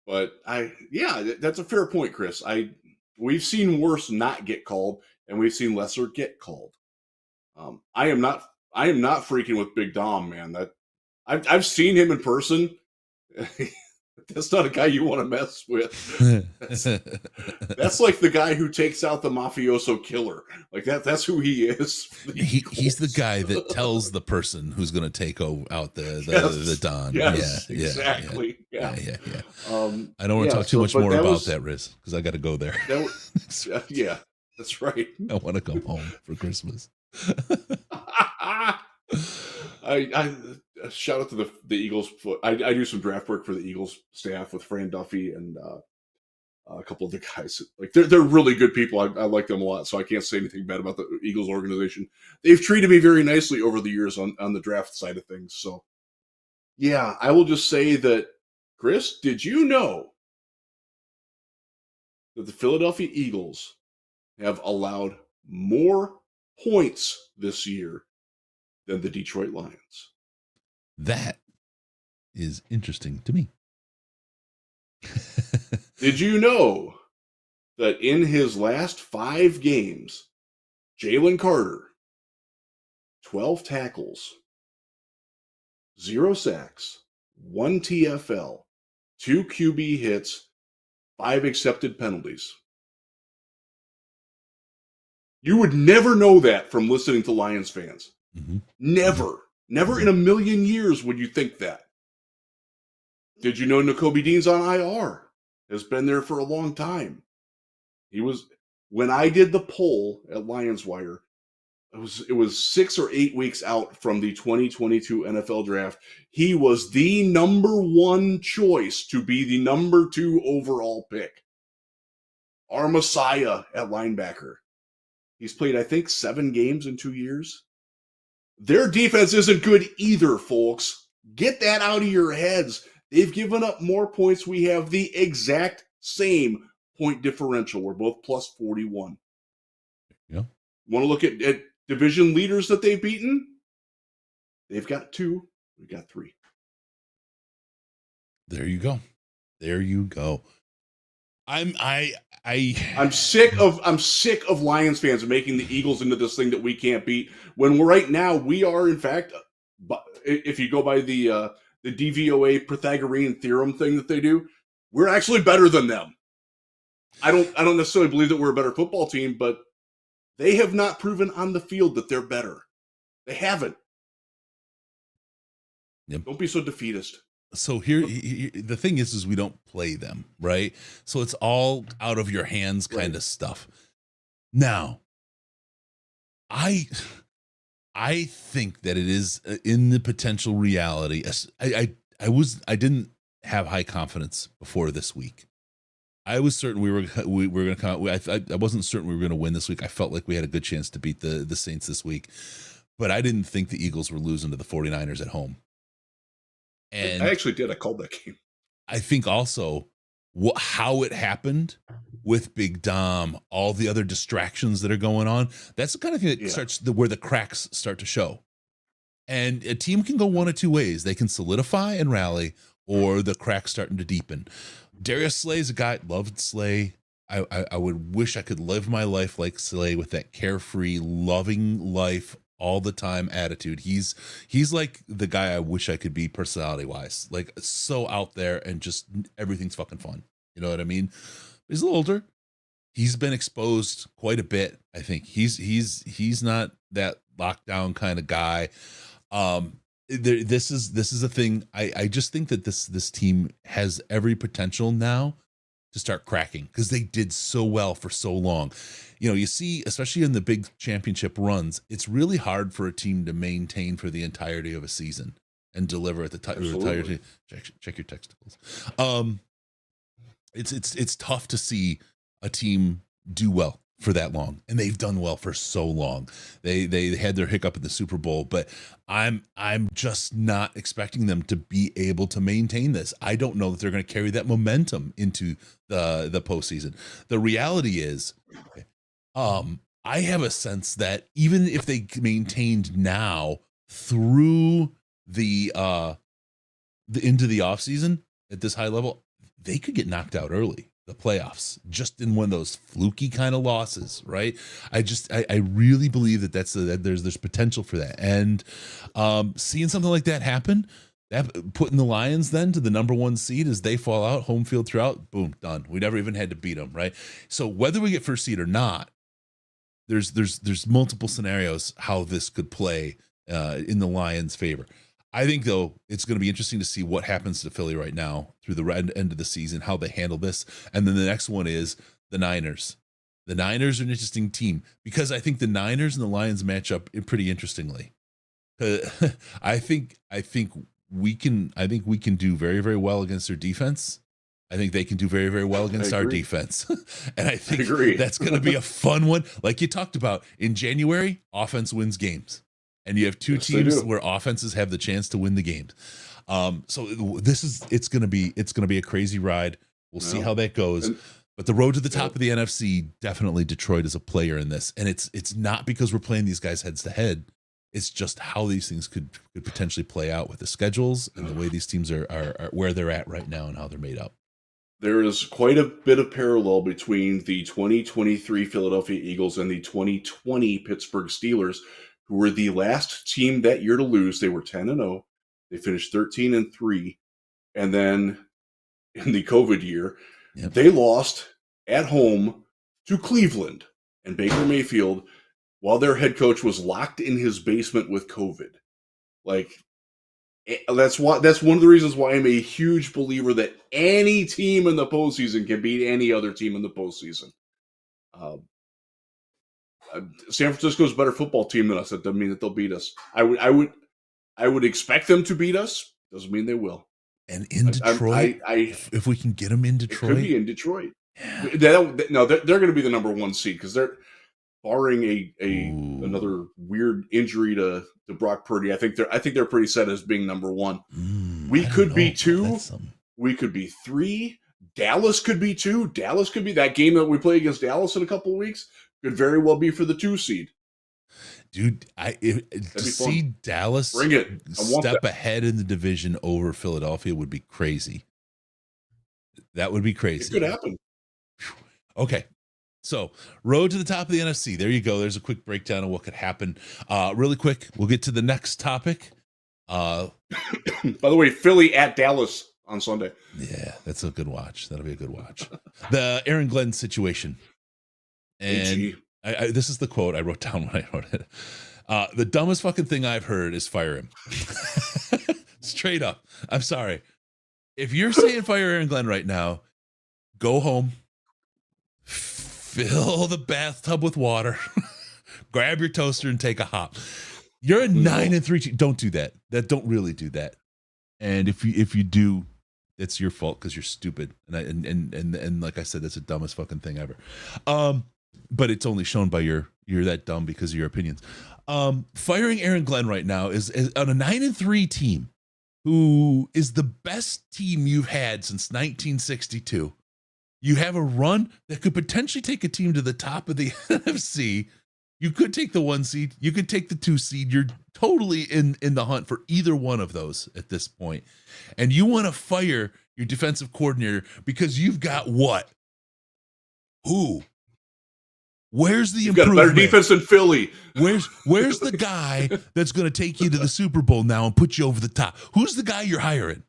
B: But that's a fair point, Chris. We've seen worse not get called, and we've seen lesser get called. I am not freaking with Big Dom, man. That I've seen him in person. That's not a guy you want to mess with. That's like the guy who takes out the mafioso killer. Like that's who he is.
A: He's the guy that tells the person who's going to take out the Don.
B: Yes, exactly. Yeah.
A: I don't want to talk too much more about that, Riz, because I got to go there.
B: That's right.
A: I want to come home for Christmas.
B: I shout out to the Eagles. I do some draft work for the Eagles staff with Fran Duffy and a couple of the guys. Like they're really good people. I like them a lot, so I can't say anything bad about the Eagles organization. They've treated me very nicely over the years on the draft side of things. So yeah, I will just say that, Chris, did you know that the Philadelphia Eagles have allowed more points this year than the Detroit Lions.
A: That is interesting to me.
B: Did you know that in his last 5 games, Jalen Carter, 12 tackles, 0 sacks, 1 TFL, 2 QB hits, 5 accepted penalties? You would never know that from listening to Lions fans.
A: Mm-hmm.
B: Never in a million years would you think that. Did you know Nakobe Dean's on IR? Has been there for a long time. When I did the poll at Lions Wire, it was 6 or 8 weeks out from the 2022 NFL draft. He was the number 1 choice to be the number 2 overall pick. Our Messiah at linebacker. He's played, I think, 7 games in 2 years. Their defense isn't good either, folks. Get that out of your heads. They've given up more points. We have the exact same point differential. We're both plus 41.
A: Yeah.
B: Want to look at division leaders that they've beaten? They've got 2. We've got 3.
A: There you go. There you go. I'm
B: sick of Lions fans making the Eagles into this thing that we can't beat. When right now we are, in fact, if you go by the DVOA Pythagorean theorem thing that they do, we're actually better than them. I don't necessarily believe that we're a better football team, but they have not proven on the field that they're better. They haven't.
A: Yep.
B: Don't be so defeatist.
A: So here the thing is we don't play them, right? So it's all out of your hands kind of stuff. Now, I think that it is in the potential reality. I didn't have high confidence before this week. I was certain we were going to come out. I wasn't certain we were going to win this week. I felt like we had a good chance to beat the Saints this week, but I didn't think the Eagles were losing to the 49ers at home. And
B: I actually did. I called that game.
A: I think also how it happened with Big Dom, all the other distractions that are going on. That's the kind of thing that starts where the cracks start to show. And a team can go one of 2 ways. They can solidify and rally, or the cracks starting to deepen. Darius Slay's a guy, loved Slay. I would wish I could live my life like Slay with that carefree, loving life all the time attitude. He's like the guy I wish I could be personality wise, like so out there and just everything's fucking fun. You know what I mean? He's a little older. He's been exposed quite a bit. I think he's not that lockdown kind of guy. This is a thing. I just think that this team has every potential now to start cracking because they did so well for so long. You know, you see, especially in the big championship runs, it's really hard for a team to maintain for the entirety of a season and deliver at the entirety. Check your testicles. It's tough to see a team do well for that long, and they've done well for so long. They had their hiccup in the Super Bowl, but I'm just not expecting them to be able to maintain this. I don't know that they're going to carry that momentum into the postseason. The reality is, I have a sense that even if they maintained now through the into the offseason at this high level, they could get knocked out early. The playoffs, just in one of those fluky kind of losses, right? I really believe that there's potential for that, and seeing something like that happen, that putting the Lions then to the number 1 seed as they fall out, home field throughout, boom, done. We never even had to beat them, right? So whether we get first seed or not, there's multiple scenarios how this could play in the Lions' favor. I think, though, it's going to be interesting to see what happens to Philly right now through the end of the season, how they handle this. And then the next one is the Niners. The Niners are an interesting team because I think the Niners and the Lions match up pretty interestingly. I think we can do very, very well against their defense. I think they can do very, very well against our defense. And I think that's going to be a fun one. Like you talked about, in January, offense wins games. And you have 2 teams where offenses have the chance to win the games. So it's going to be a crazy ride. We'll see how that goes. But the road to the top of the NFC, definitely Detroit is a player in this. And it's not because we're playing these guys heads to head. It's just how these things could potentially play out with the schedules and the way these teams are where they're at right now and how they're made up.
B: There is quite a bit of parallel between the 2023 Philadelphia Eagles and the 2020 Pittsburgh Steelers, who were the last team that year to lose. They were 10-0. They finished 13-3. And then in the COVID year, they lost at home to Cleveland and Baker Mayfield while their head coach was locked in his basement with COVID. Like, that's one of the reasons why I'm a huge believer that any team in the postseason can beat any other team in the postseason. San Francisco's a better football team than us. That doesn't mean that they'll beat us. I would expect them to beat us. Doesn't mean they will.
A: And in Detroit, if we can get them in Detroit,
B: it could be in Detroit. Yeah. No, they're going to be the number one seed because they're barring another weird injury to Brock Purdy. I think they're pretty set as being number one. We could be 2. We could be 3. Dallas could be 2. Dallas could be that game that we play against Dallas in a couple of weeks. Could very well be for the 2 seed.
A: Dude, to see Dallas step ahead in the division over Philadelphia would be crazy. That would be crazy.
B: It could happen.
A: Okay. So, road to the top of the NFC. There you go. There's a quick breakdown of what could happen. Really quick, we'll get to the next topic. By
B: the way, Philly at Dallas on Sunday.
A: Yeah, that's a good watch. That'll be a good watch. The Aaron Glenn situation. And this is the quote I wrote down when I wrote it. The dumbest fucking thing I've heard is fire him. Straight up. I'm sorry. If you're saying fire Aaron Glenn right now, go home. Fill the bathtub with water, grab your toaster and take a hop. You're a 9-3 team. Don't do that. Don't really do that. And if you do, it's your fault because you're stupid. And like I said, that's the dumbest fucking thing ever. But it's only shown by you're that dumb because of your opinions. Firing Aaron Glenn right now is on a 9-3 team, who is the best team you've had since 1962. You have a run that could potentially take a team to the top of the NFC. You could take the 1 seed. You could take the 2 seed. You're totally in the hunt for either one of those at this point. And you want to fire your defensive coordinator because you've got what? Who? Where's the improvement?
B: Got a better defense than Philly.
A: Where's the guy that's going to take you to the Super Bowl now and put you over the top? Who's the guy you're hiring?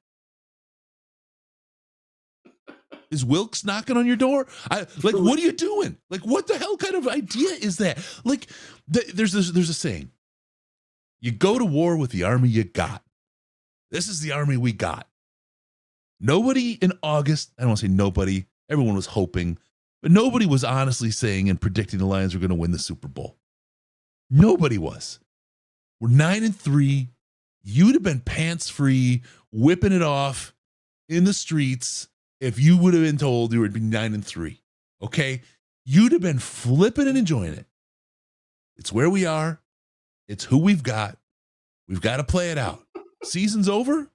A: Is Wilkes knocking on your door? What are you doing? Like, what the hell kind of idea is that? Like, there's a saying. You go to war with the army you got. This is the army we got. Nobody in August, I don't want to say nobody, everyone was hoping, but nobody was honestly saying and predicting the Lions were going to win the Super Bowl. Nobody was. We're 9-3. You'd have been pants free, whipping it off in the streets if you would have been told you would be 9-3. Okay? You'd have been flipping and enjoying it. It's where we are. It's who we've got. We've got to play it out. Season's over.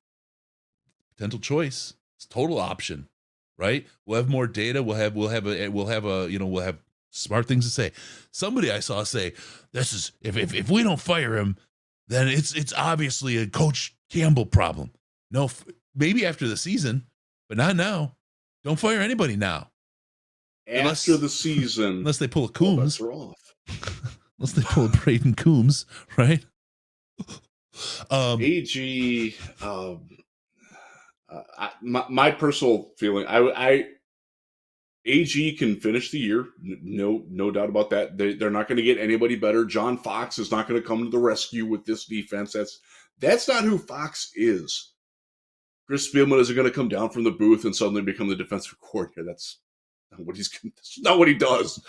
A: Potential choice. It's total option, right? We'll have more data. We'll have smart things to say. Somebody I saw say, "This is if we don't fire him, then it's obviously a Coach Campbell problem." No, maybe after the season, but not now. Don't fire anybody now.
B: After the season,
A: unless they pull a Coombs,
B: are off.
A: Unless they pull a Braden Coombs, right?
B: AG, my personal feeling, AG can finish the year, no doubt about that. They're not going to get anybody better. John Fox is not going to come to the rescue with this defense. That's not who Fox is. Chris Spielman isn't going to come down from the booth and suddenly become the defensive coordinator. That's not what he does.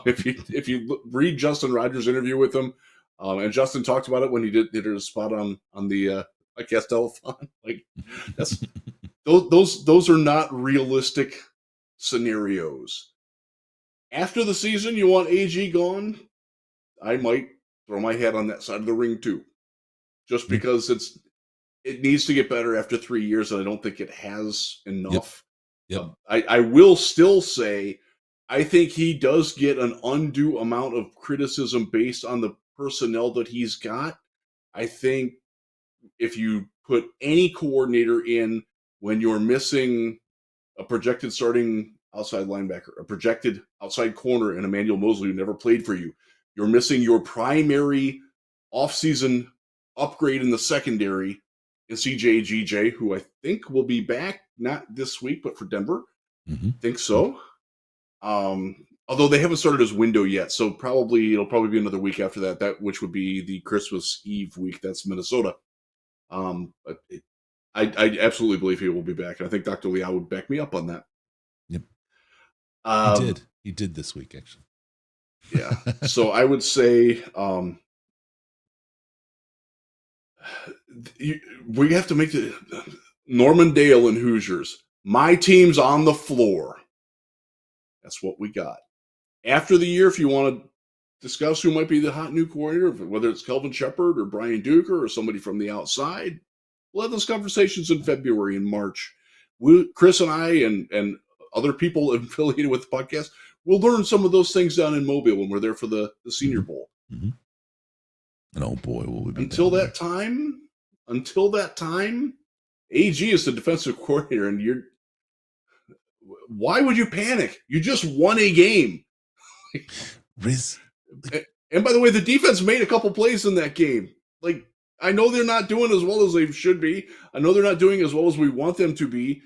B: If you read Justin Rogers' interview with him, and Justin talked about it when he did a spot on the podcast telephone. Like those are not realistic scenarios. After the season, you want AG gone? I might throw my head on that side of the ring too, just because it needs to get better after 3 years, and I don't think it has enough.
A: Yep.
B: I will still say I think he does get an undue amount of criticism based on the personnel that he's got. I think if you put any coordinator in when you're missing a projected starting outside linebacker, a projected outside corner, and Emmanuel Mosley who never played for you, you're missing your primary offseason upgrade in the secondary in CJ GJ, who I think will be back not this week, but for Denver.
A: Mm-hmm.
B: Think so. Although they haven't started his window yet, so it'll probably be another week after that, which would be the Christmas Eve week. That's Minnesota. But I absolutely believe he will be back. And I think Dr. Liao would back me up on that.
A: Yep. He did this week, actually.
B: Yeah. So I would say we have to make the Norman Dale and Hoosiers. My team's on the floor. That's what we got. After the year, if you want to discuss who might be the hot new coordinator, whether it's Kelvin Shepard or Brian Duker or somebody from the outside, we'll have those conversations in February and March. Chris and I and other people affiliated with the podcast, we'll learn some of those things down in Mobile when we're there for the Senior Bowl.
A: Mm-hmm. And oh boy, will we be
B: until that time, AG is the defensive coordinator, and why would you panic? You just won a game.
A: Riz.
B: And by the way, the defense made a couple plays in that game. Like, I know they're not doing as well as they should be. I know they're not doing as well as we want them to be.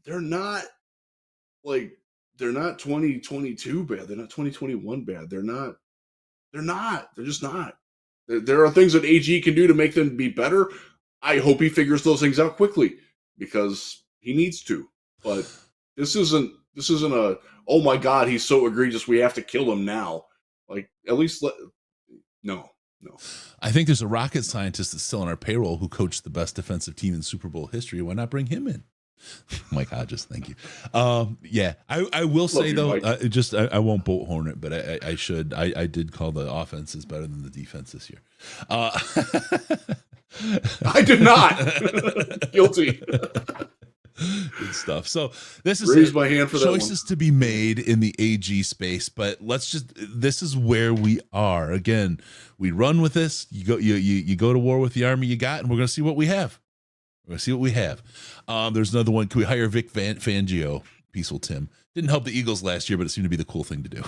B: They're not 2022 bad. They're not 2021 bad. They're just not. There are things that AG can do to make them be better. I hope he figures those things out quickly because he needs to. But this isn't a, oh my God, he's so egregious, we have to kill him now. Like, at least no.
A: I think there's a rocket scientist that's still on our payroll who coached the best defensive team in Super Bowl history. Why not bring him in? Mike Hodges, thank you. Yeah, I will say though, I won't boat horn it, but I should. I did call the offenses better than the defense this year.
B: I did not. Guilty.
A: Good stuff. So this is
B: raise my hand for that
A: choices to be made in the AG space, but this is where we are. Again, we run with this. You go to war with the army you got, and we're gonna see what we have. There's another one. Can we hire Vic Fangio? Peaceful Tim. Didn't help the Eagles last year, but it seemed to be the cool thing to do.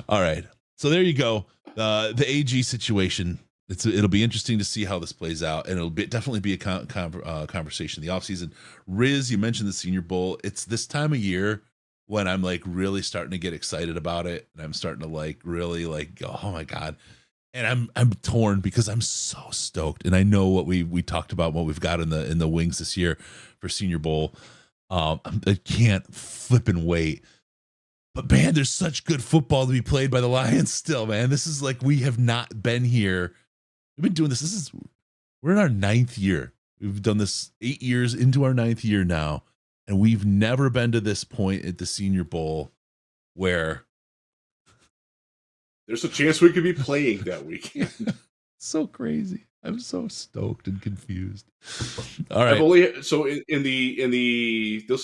A: All right. So there you go. The AG situation. It'll be interesting to see how this plays out, and it'll definitely be a conversation in the offseason. Riz, you mentioned the Senior Bowl. It's this time of year when I'm like really starting to get excited about it, and I'm starting to like really like, oh my God. And I'm torn because I'm so stoked, and I know what we talked about, what we've got in the wings this year for Senior Bowl. I can't flipping wait. But man, there's such good football to be played by the Lions still, man. This is like we have not been here. We've been doing this. We're in our 9th year. We've done this 8 years into our 9th year now, and we've never been to this point at the Senior Bowl where
B: there's a chance we could be playing that weekend.
A: So crazy. I'm so stoked and confused. All right.
B: This will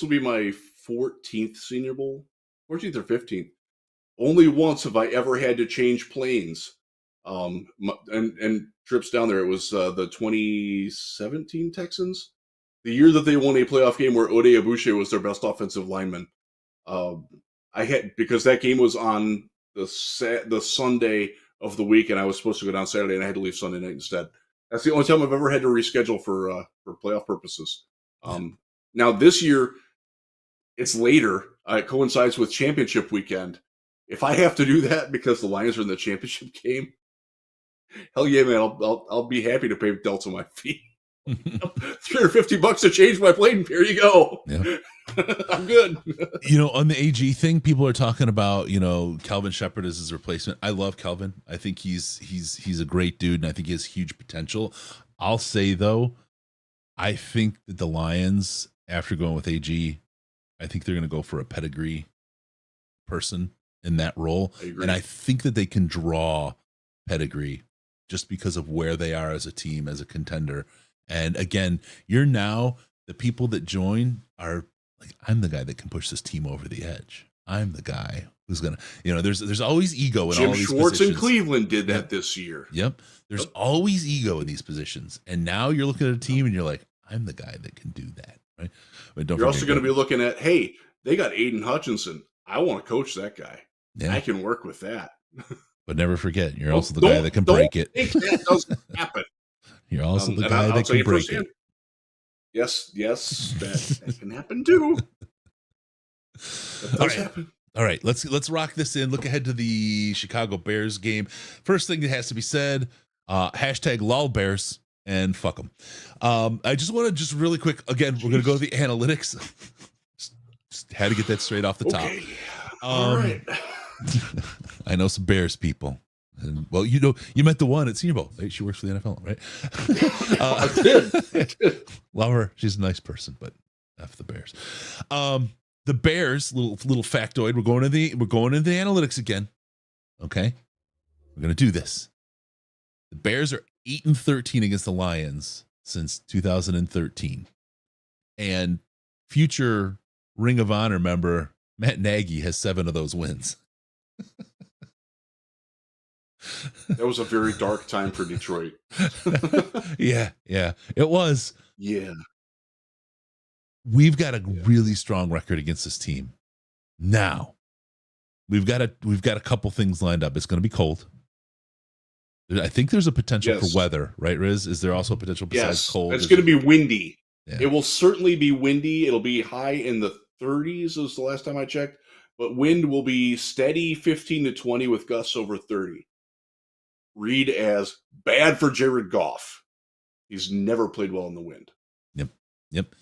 B: be my 14th Senior Bowl, 14th or 15th. Only once have I ever had to change planes. And trips down there. It was the 2017 Texans, the year that they won a playoff game where Ode Abuche was their best offensive lineman. Because that game was on the Sunday of the week, and I was supposed to go down Saturday, and I had to leave Sunday night instead. That's the only time I've ever had to reschedule for playoff purposes. Now this year, it's later. It coincides with championship weekend. If I have to do that because the Lions are in the championship game, hell yeah, man! I'll be happy to pay Delta my fee. $350 to change my plane. Here you go. Yeah. I'm good.
A: On the AG thing, people are talking about, Kelvin Shepard as his replacement. I love Kelvin. I think he's a great dude, and I think he has huge potential. I'll say though, I think that the Lions, after going with AG, I think they're going to go for a pedigree person in that role, and I think that they can draw pedigree just because of where they are as a team, as a contender. And again, the people that join are like, I'm the guy that can push this team over the edge. I'm the guy who's gonna, there's always ego in
B: Jim
A: all these
B: Schwartz
A: positions.
B: in Cleveland did that this year.
A: Yep. There's always ego in these positions. And now you're looking at a team and you're like, I'm the guy that can do that. Right. But
B: you're also going to be looking at, hey, they got Aiden Hutchinson. I want to coach that guy. Yeah. I can work with that.
A: But never forget, you're also the guy that can break it.
B: That doesn't happen.
A: You're also the guy that can break it.
B: Yes, that can happen too. That does happen.
A: All right, let's rock this in. Look ahead to the Chicago Bears game. First thing that has to be said, hashtag lolbears and fuck them. I just want to just really quick, again, we're going to go to the analytics. just had to get that straight off the top.
B: All right.
A: I know some Bears people. And, well, you met the one at Senior Bowl. She works for the NFL, right?
B: I did.
A: Love her. She's a nice person, but F the Bears. The Bears, little factoid. We're going into the analytics again. Okay, we're gonna do this. The Bears are 8-13 against the Lions since 2013, and future Ring of Honor member Matt Nagy has 7 of those wins.
B: That was a very dark time for Detroit.
A: Yeah, it was.
B: Yeah.
A: We've got a really strong record against this team. Now, we've got a couple things lined up. It's going to be cold. I think there's a potential for weather, right, Riz? Is there also a potential besides cold?
B: It's going to be windy. Yeah. It will certainly be windy. It'll be high in the 30s is the last time I checked. But wind will be steady 15 to 20 with gusts over 30. Read as bad for Jared Goff. He's never played well in the wind.
A: Yep.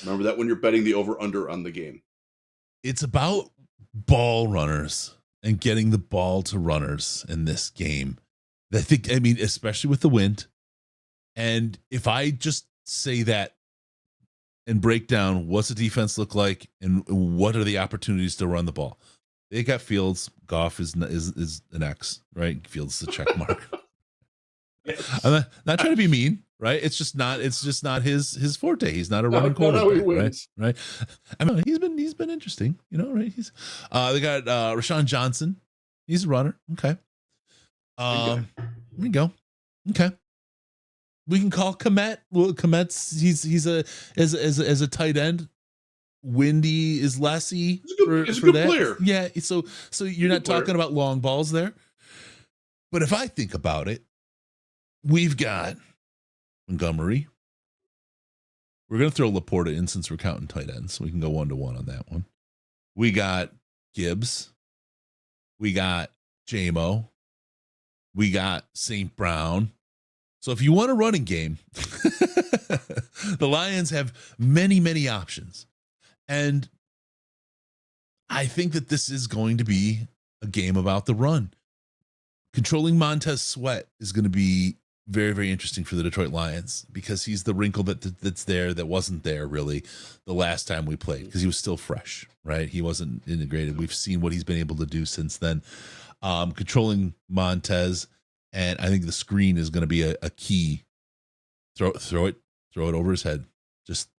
B: Remember that when you're betting the over-under on the game.
A: It's about ball runners and getting the ball to runners in this game. I mean, especially with the wind. And if I just say that and break down what's the defense look like and what are the opportunities to run the ball. They got Fields. Goff is an X, right? Fields is a check mark. I'm not trying to be mean, right? It's just not his forte. He's not a running quarterback, right? I mean, he's been interesting, right? They got Rashawn Johnson. He's a runner. Okay. There we go. Okay. We can call Komet. Well, Komet's he's as a tight end. Windy is lessy
B: he's a good player.
A: Yeah. So you're not talking about long balls there. But if I think about it, we've got Montgomery. We're going to throw Laporta in since we're counting tight ends. So we can go 1-to-1 on that one. We got Gibbs. We got J-Mo. We got St. Brown. So if you want a running game, the Lions have many, many options. And I think that this is going to be a game about the run. Controlling Montez Sweat is going to be very, very interesting for the Detroit Lions because he's the wrinkle that's there that wasn't there really the last time we played because he was still fresh, right? He wasn't integrated. We've seen what he's been able to do since then. Controlling Montez, and I think the screen is going to be a key. Throw it over his head. Just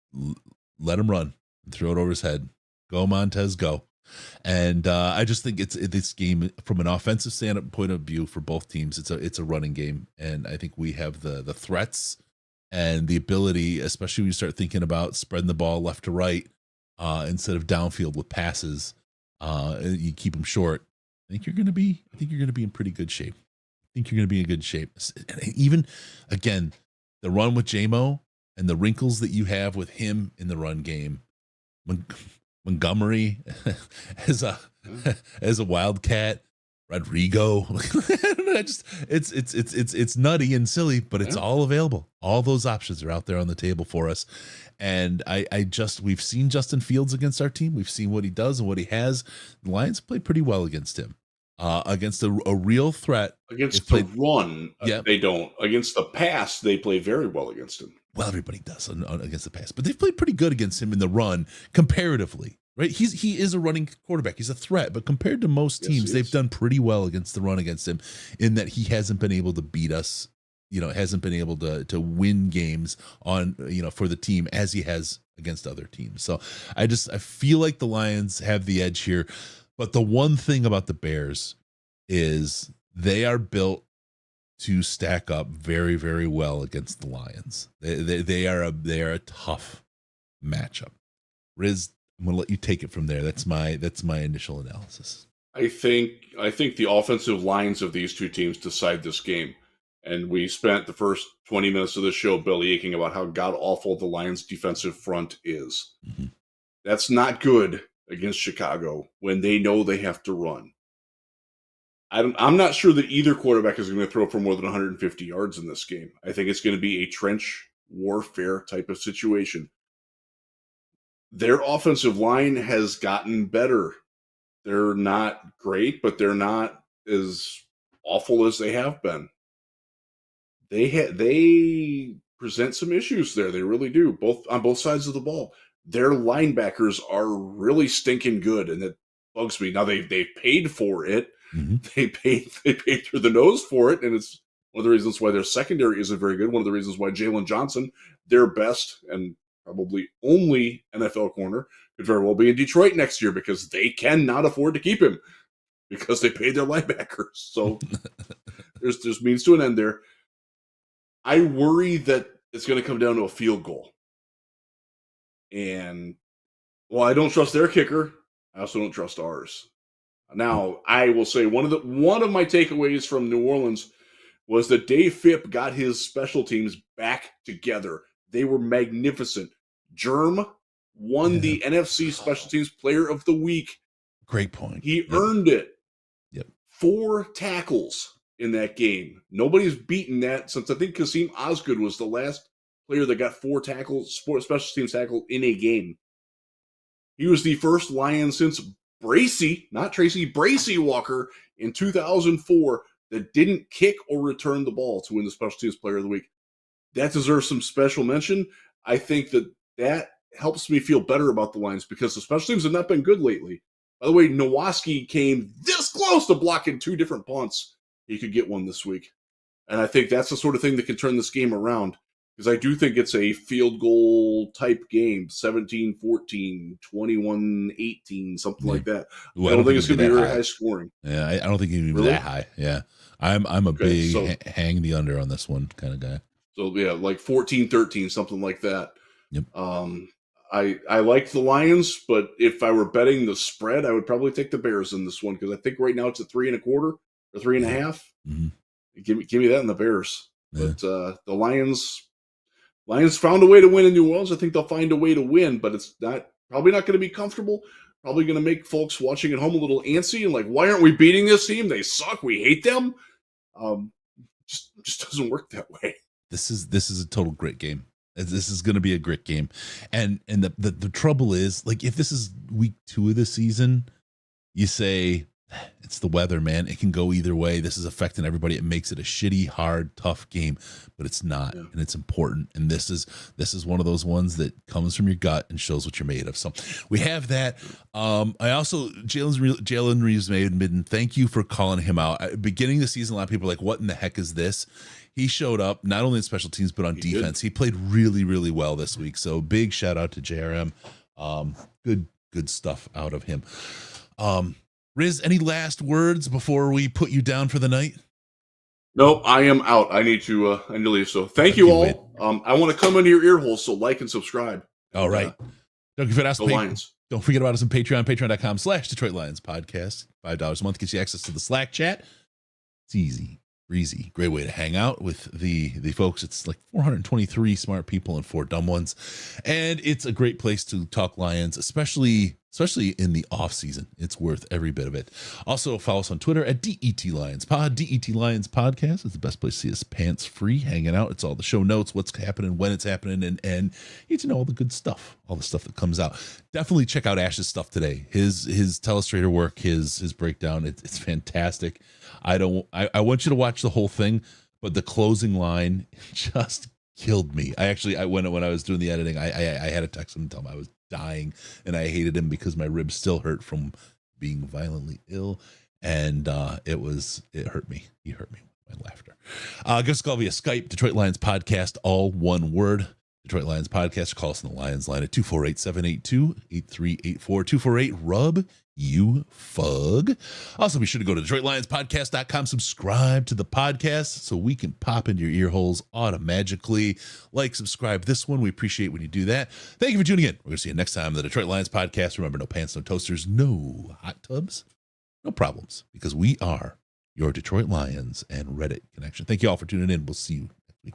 A: let him run and throw it over his head. Go Montez, go. And I just think it's this game from an offensive standpoint of view for both teams. It's a running game, and I think we have the threats and the ability, especially when you start thinking about spreading the ball left to right instead of downfield with passes. You keep them short. I think you're going to be in pretty good shape. And even again, the run with J-Mo and the wrinkles that you have with him in the run game. Montgomery as a wildcat, Rodrigo. It's nutty and silly, but it's all available. All those options are out there on the table for us. And we've seen Justin Fields against our team. We've seen what he does and what he has. The Lions play pretty well against him. Against a real threat.
B: Against the run, they don't. Against the pass, they play very well against him.
A: Well, everybody does against the pass, but they've played pretty good against him in the run comparatively, right? He is a running quarterback. He's a threat, but compared to most teams, they've done pretty well against the run against him in that he hasn't been able to beat us hasn't been able to win games on, for the team as he has against other teams. So I feel like the Lions have the edge here. But the one thing about the Bears is they are built to stack up very, very well against the Lions. They are a tough matchup. Riz, I'm going to let you take it from there. That's my initial analysis.
B: I think the offensive lines of these two teams decide this game. And we spent the first 20 minutes of the show belly aching about how god-awful the Lions' defensive front is.
A: Mm-hmm.
B: That's not good against Chicago when they know they have to run. I'm not sure that either quarterback is going to throw for more than 150 yards in this game. I think it's going to be a trench warfare type of situation. Their offensive line has gotten better. They're not great, but they're not as awful as they have been. They present some issues there. They really do, on both sides of the ball. Their linebackers are really stinking good, and it bugs me. Now they paid for it.
A: Mm-hmm.
B: They paid through the nose for it, and it's one of the reasons why their secondary isn't very good. One of the reasons why Jalen Johnson, their best and probably only NFL corner, could very well be in Detroit next year because they cannot afford to keep him because they paid their linebackers. So there's means to an end there. I worry that it's going to come down to a field goal. And while I don't trust their kicker, I also don't trust ours. Now, I will say one of my takeaways from New Orleans was that Dave Phipp got his special teams back together. They were magnificent. Germ won the NFC Special Teams Player of the Week.
A: Great point.
B: He earned it.
A: Yep. 4
B: tackles in that game. Nobody's beaten that since I think Kasim Osgood was the last player that got 4 special teams tackle in a game. He was the first Lion since Bracey, not Tracy, Bracey Walker in 2004 that didn't kick or return the ball to win the Special Teams Player of the Week. That deserves some special mention. I think that helps me feel better about the Lions because the special teams have not been good lately. By the way, Nowaski came this close to blocking 2 different punts. He could get one this week. And I think that's the sort of thing that can turn this game around. Because I do think it's a field goal type game, 17-14, 21-18, something like that.
A: Ooh,
B: I don't think it's going to be very high scoring.
A: Yeah, I don't think it's going to be that high. Yeah, I'm a big hang the under on this one kind of guy.
B: So yeah, like 14-13, something like that.
A: Yep.
B: I like the Lions, but if I were betting the spread, I would probably take the Bears in this one because I think right now it's at 3.25 or 3.5.
A: Mm-hmm.
B: Give me that in the Bears.
A: Yeah.
B: But the Lions found a way to win in New Orleans. I think they'll find a way to win, but it's probably not going to be comfortable. Probably going to make folks watching at home a little antsy and like, why aren't we beating this team? They suck. We hate them. Just doesn't work that way.
A: This is a total grit game. This is going to be a grit game, and the trouble is, like, if this is week 2 of the season, you say it's the weather, man. It can go either way. This is affecting everybody. It makes it a shitty, hard, tough game, but it's not, and it's important. And this is one of those ones that comes from your gut and shows what you're made of. So we have that. I also Jalen Reeves Maiden. Thank you for calling him out. Beginning of the season, a lot of people are like, "What in the heck is this?" He showed up not only in special teams but on defense. He played really, really well this week. So big shout out to JRM. Good stuff out of him. Riz, any last words before we put you down for the night?
B: No, I am out. I need to leave. So thank you all. I want to come into your ear holes, so like and subscribe.
A: All right. Don't forget us.
B: Lions.
A: Don't forget about us on Patreon, patreon.com/Detroit Lions podcast. $5 a month gets you access to the Slack chat. It's easy, breezy, great way to hang out with the folks. It's like 423 smart people and 4 dumb ones. And it's a great place to talk Lions, especially in the off season. It's worth every bit of it. Also follow us on Twitter at DET Lions Pod. DET Lions Podcast is the best place to see us pants free, hanging out. It's all the show notes, what's happening, when it's happening, and you get to know all the good stuff, all the stuff that comes out. Definitely check out Ash's stuff today. His Telestrator work, his breakdown. It's fantastic. I want you to watch the whole thing, but the closing line just killed me. When I was doing the editing, I had to text him and tell him I was dying and I hated him because my ribs still hurt from being violently ill, and it hurt me. He hurt me. My laughter. Give us a call via Skype, Detroit Lions Podcast, all one word. Detroit Lions Podcast. Call us on the Lions line at 248-782-8384. 248-RUB. You fug. Also, be sure to go to DetroitLionsPodcast.com. Subscribe to the podcast so we can pop into your ear holes automatically. Like, subscribe this one. We appreciate when you do that. Thank you for tuning in. We're going to see you next time on the Detroit Lions Podcast. Remember, no pants, no toasters, no hot tubs, no problems, because we are your Detroit Lions and Reddit connection. Thank you all for tuning in. We'll see you next week.